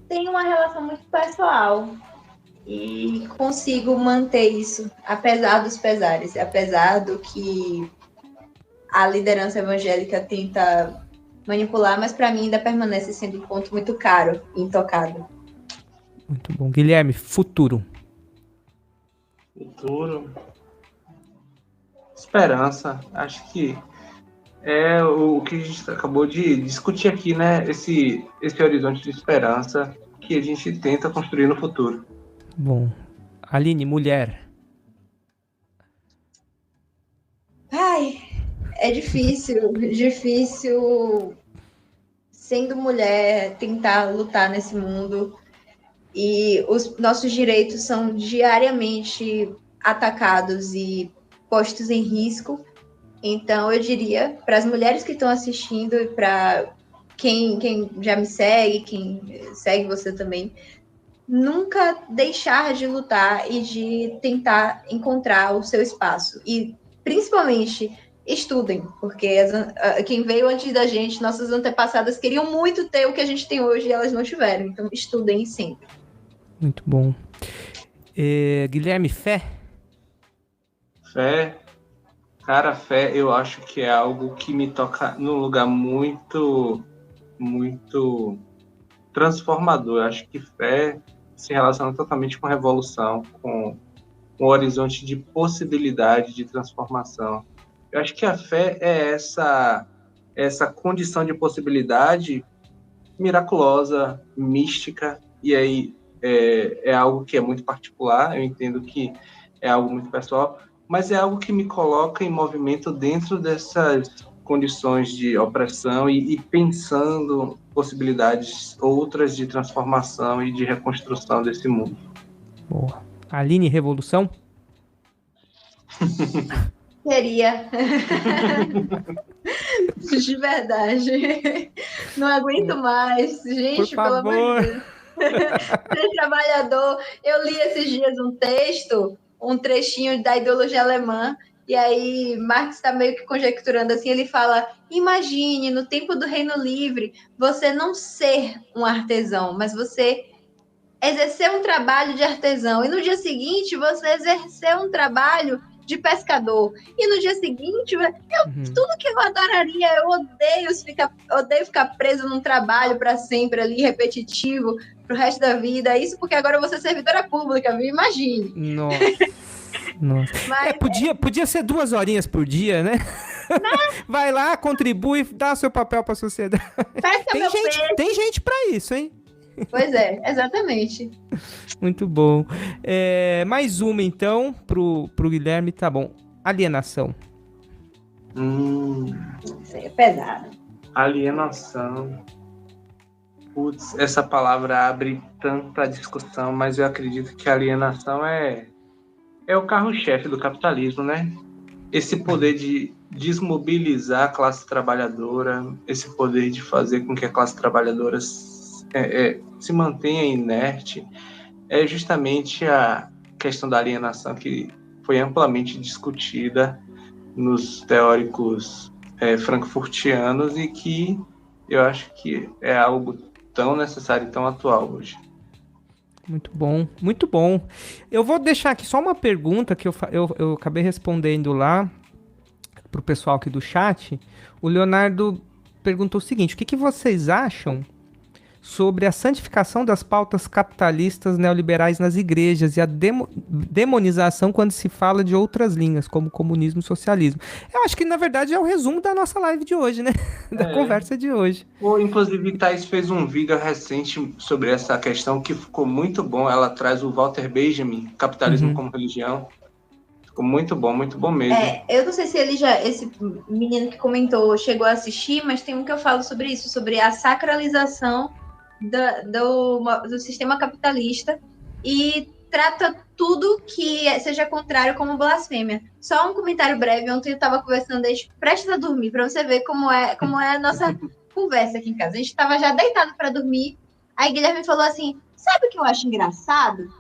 Tem uma relação muito pessoal e consigo manter isso, apesar dos pesares, apesar do que a liderança evangélica tenta manipular, mas para mim ainda permanece sendo um ponto muito caro e intocado. Muito bom. Guilherme, futuro. Futuro. Esperança. Acho que é o que a gente acabou de discutir aqui, né? Esse horizonte de esperança que a gente tenta construir no futuro. Bom. Aline, mulher. Ai, é difícil sendo mulher tentar lutar nesse mundo e os nossos direitos são diariamente atacados e postos em risco. Então eu diria para as mulheres que estão assistindo e para quem já me segue, quem segue você também, nunca deixar de lutar e de tentar encontrar o seu espaço. E principalmente estudem, porque quem veio antes da gente, nossas antepassadas queriam muito ter o que a gente tem hoje e elas não tiveram. Então estudem sempre. Muito bom. Guilherme, fé? Fé. Cara, fé eu acho que é algo que me toca num lugar muito, muito transformador. Eu acho que fé se relaciona totalmente com revolução, com um horizonte de possibilidade de transformação. Eu acho que a fé é essa condição de possibilidade miraculosa, mística, e aí é algo que é muito particular, eu entendo que é algo muito pessoal, mas é algo que me coloca em movimento dentro dessas condições de opressão e pensando possibilidades outras de transformação e de reconstrução desse mundo. Boa. Aline, revolução? Seria. Deus, de verdade. Não aguento mais. Gente, Por pelo amor favor. de Deus. Ser trabalhador. Eu li esses dias um texto, um trechinho da ideologia alemã, e aí Marx está meio que conjecturando assim, ele fala, imagine, no tempo do Reino Livre, você não ser um artesão, mas você exercer um trabalho de artesão, e no dia seguinte você exercer um trabalho de pescador, e no dia seguinte, tudo que eu adoraria, eu odeio ficar preso num trabalho para sempre ali, repetitivo, pro resto da vida, isso porque agora eu vou ser servidora pública, viu? Imagine. Nossa. Mas Podia ser 2 horinhas por dia, né? Vai lá, contribui, dá seu papel pra sociedade. pesca meu peixe. Tem gente pra isso, hein? Pois é, exatamente. Muito bom. Mais uma, então, pro Guilherme, tá bom. Alienação. Isso aí é pesado. Alienação. Putz, essa palavra abre tanta discussão, mas eu acredito que a alienação é o carro-chefe do capitalismo, né? Esse poder de desmobilizar a classe trabalhadora, esse poder de fazer com que a classe trabalhadora se mantenha inerte, é justamente a questão da alienação que foi amplamente discutida nos teóricos frankfurtianos e que eu acho que é algo tão necessário e tão atual hoje. Muito bom, muito bom. Eu vou deixar aqui só uma pergunta que eu acabei respondendo lá pro pessoal aqui do chat. O Leonardo perguntou o seguinte: o que vocês acham sobre a santificação das pautas capitalistas neoliberais nas igrejas e a demonização quando se fala de outras linhas, como comunismo e socialismo? Eu acho que, na verdade, é o resumo da nossa live de hoje, né? Da conversa de hoje. Inclusive, Thais fez um vídeo recente sobre essa questão que ficou muito bom. Ela traz o Walter Benjamin, Capitalismo como Religião. Ficou muito bom mesmo. Eu não sei se esse menino que comentou chegou a assistir, mas tem um que eu falo sobre isso, sobre a sacralização do sistema capitalista e trata tudo que seja contrário como blasfêmia. Só um comentário breve, ontem eu estava conversando, prestes a dormir, para você ver como é a nossa conversa aqui em casa. A gente estava já deitado para dormir, aí Guilherme falou assim, sabe o que eu acho engraçado?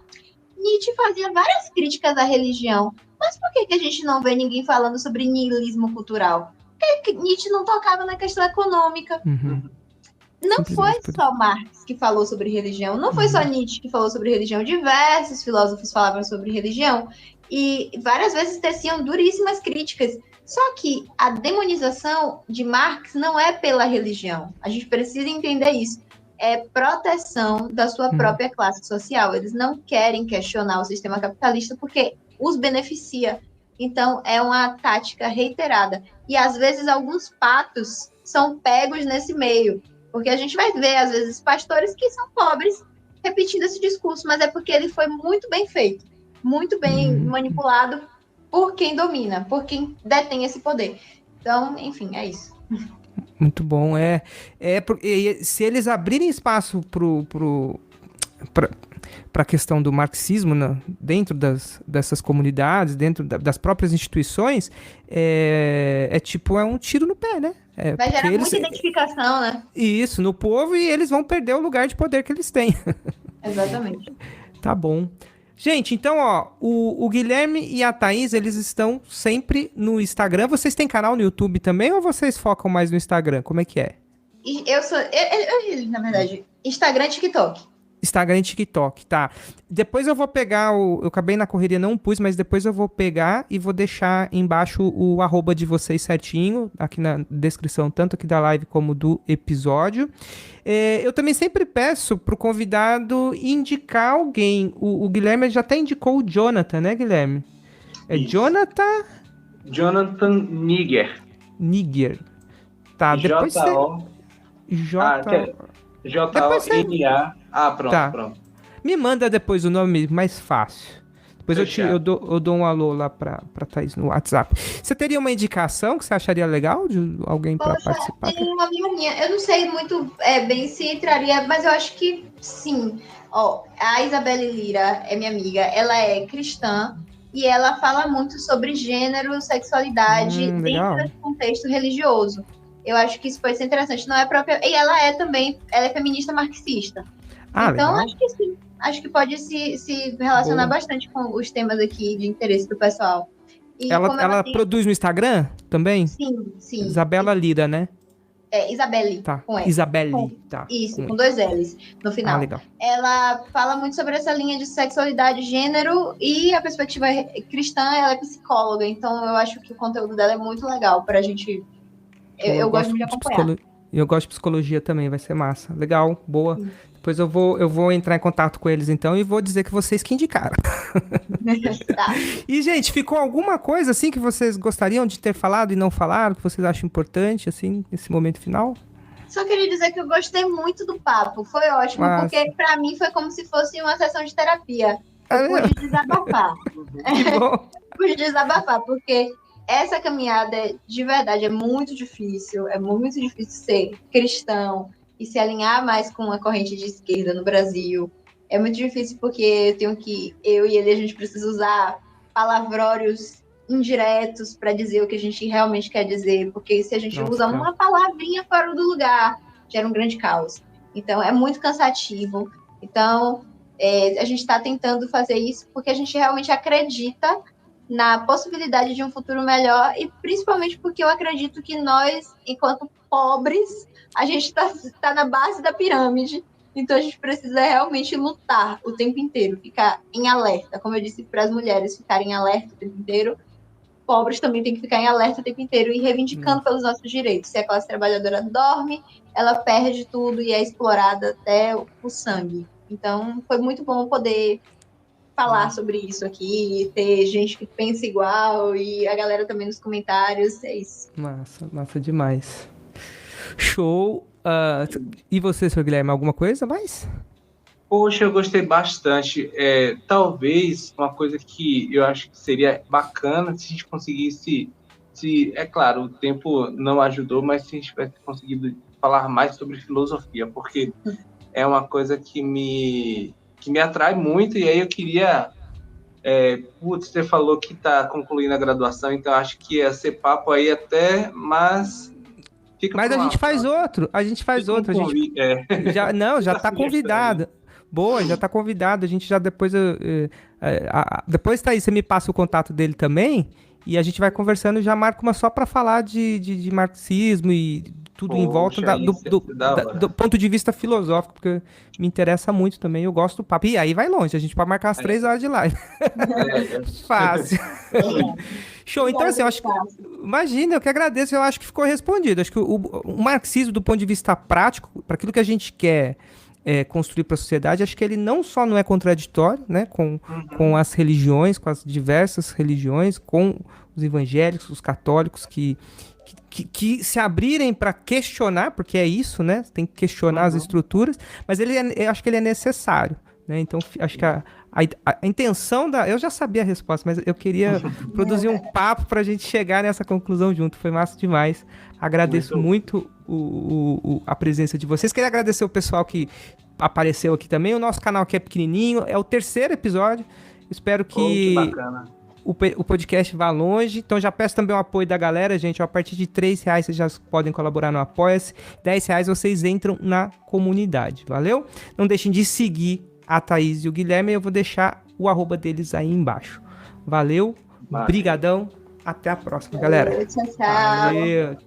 Nietzsche fazia várias críticas à religião, mas por que a gente não vê ninguém falando sobre niilismo cultural? Porque Nietzsche não tocava na questão econômica. Não foi só Marx que falou sobre religião, não foi só Nietzsche que falou sobre religião, diversos filósofos falavam sobre religião e várias vezes teciam duríssimas críticas. Só que a demonização de Marx não é pela religião, a gente precisa entender isso, é proteção da sua própria classe social. Eles não querem questionar o sistema capitalista porque os beneficia. Então, é uma tática reiterada. E, às vezes, alguns patos são pegos nesse meio. Porque a gente vai ver, às vezes, pastores que são pobres repetindo esse discurso, mas é porque ele foi muito bem feito, muito bem manipulado por quem domina, por quem detém esse poder. Então, enfim, é isso. Muito bom. Se eles abrirem espaço para a questão do marxismo, né, dentro dessas comunidades, dentro das próprias instituições, é um tiro no pé, né? Vai gerar muita identificação, né? Isso, no povo, e eles vão perder o lugar de poder que eles têm. Exatamente. Tá bom. Gente, então, o Guilherme e a Thaís, eles estão sempre no Instagram. Vocês têm canal no YouTube também ou vocês focam mais no Instagram? Como é que é? Na verdade, Instagram e TikTok. Instagram e TikTok, tá. Depois eu vou pegar eu acabei na correria, não pus, mas depois eu vou pegar e vou deixar embaixo o @ de vocês certinho, aqui na descrição, tanto aqui da live como do episódio. Eu também sempre peço pro convidado indicar alguém. O Guilherme já até indicou o Jonathan, né, Guilherme? Isso. Jonathan Niger. Tá, depois J-O-N-A. Pronto, tá. Pronto. Me manda depois o nome mais fácil. Depois eu dou um alô lá pra Thaís no WhatsApp. Você teria uma indicação que você acharia legal de alguém para participar? Tem uma amiga minha. Eu não sei muito bem se entraria, mas eu acho que sim. A Isabelle Lira é minha amiga. Ela é cristã e ela fala muito sobre gênero, sexualidade dentro desse contexto religioso. Eu acho que isso pode ser interessante. Não é própria. E ela é também, ela é feminista marxista. Então, legal. acho que sim. Acho que pode se relacionar Boa. bastante com os temas aqui de interesse do pessoal. E como Ela tem... produz no Instagram também? Sim. Isabela Lira, né? Isabelle, Tá. com S. Isabelle, tá. Isso, com 2 L's no final. Legal. Ela fala muito sobre essa linha de sexualidade, gênero e a perspectiva cristã, ela é psicóloga, então eu acho que o conteúdo dela é muito legal pra gente. Eu gosto muito de acompanhar. Eu gosto de psicologia também, vai ser massa. Legal, boa. Sim. Depois eu vou entrar em contato com eles então e vou dizer que vocês que indicaram. Tá. E, gente, ficou alguma coisa assim que vocês gostariam de ter falado e não falaram, que vocês acham importante, assim, nesse momento final? Só queria dizer que eu gostei muito do papo. Foi ótimo, Massa. porque pra mim foi como se fosse uma sessão de terapia. É Eu pude desabafar. Que bom. Pude desabafar, porque essa caminhada, de verdade, é muito difícil. É muito difícil ser cristão e se alinhar mais com a corrente de esquerda no Brasil. É muito difícil porque eu e ele, a gente precisa usar palavrórios indiretos para dizer o que a gente realmente quer dizer, porque se a gente usa uma palavrinha fora do lugar, gera um grande caos. Então, é muito cansativo. Então, a gente está tentando fazer isso porque a gente realmente acredita na possibilidade de um futuro melhor e principalmente porque eu acredito que nós, enquanto pobres, a gente tá na base da pirâmide, então a gente precisa realmente lutar o tempo inteiro, ficar em alerta. Como eu disse para as mulheres ficarem em alerta o tempo inteiro, pobres também têm que ficar em alerta o tempo inteiro e reivindicando pelos nossos direitos. Se a classe trabalhadora dorme, ela perde tudo e é explorada até o sangue. Então, foi muito bom poder falar sobre isso aqui, e ter gente que pensa igual e a galera também nos comentários, é isso. Massa demais. Show. E você, Sr. Guilherme, alguma coisa mais? Poxa, eu gostei bastante. Talvez uma coisa que eu acho que seria bacana se a gente conseguisse, é claro, o tempo não ajudou, mas se a gente tivesse conseguido falar mais sobre filosofia, porque é uma coisa que me atrai muito, e aí eu queria... você falou que está concluindo a graduação, então acho que ia ser papo aí até, mas a gente faz outro. Já está convidado. Boa, já está convidado. A gente já depois... depois, Thaís, você me passa o contato dele também, e a gente vai conversando e já marca uma só para falar de marxismo e tudo em volta do ponto de vista filosófico, porque me interessa muito também, eu gosto do papo. E aí vai longe, a gente pode marcar as 3 horas de live. Fácil. Show, então assim, eu acho que... Imagina, eu que agradeço, eu acho que ficou respondido. Acho que o marxismo, do ponto de vista prático, para aquilo que a gente quer construir para a sociedade, acho que ele não só não é contraditório, né, com as religiões, com as diversas religiões, com os evangélicos, os católicos, que se abrirem para questionar, porque é isso, né? Tem que questionar as estruturas, mas eu acho que ele é necessário, né? Então, acho que a intenção eu já sabia a resposta, mas eu queria produzir um papo para a gente chegar nessa conclusão junto. Foi massa demais. Agradeço muito a presença de vocês. Queria agradecer o pessoal que apareceu aqui também. O nosso canal aqui é pequenininho, é o 3º episódio. Espero que bacana. O podcast vá longe, então já peço também o apoio da galera, gente. A partir de R$3 vocês já podem colaborar no Apoia-se, R$10 vocês entram na comunidade, valeu? Não deixem de seguir a Thaís e o Guilherme, eu vou deixar o @ deles aí embaixo. Valeu, brigadão, até a próxima, galera. Tchau. Valeu.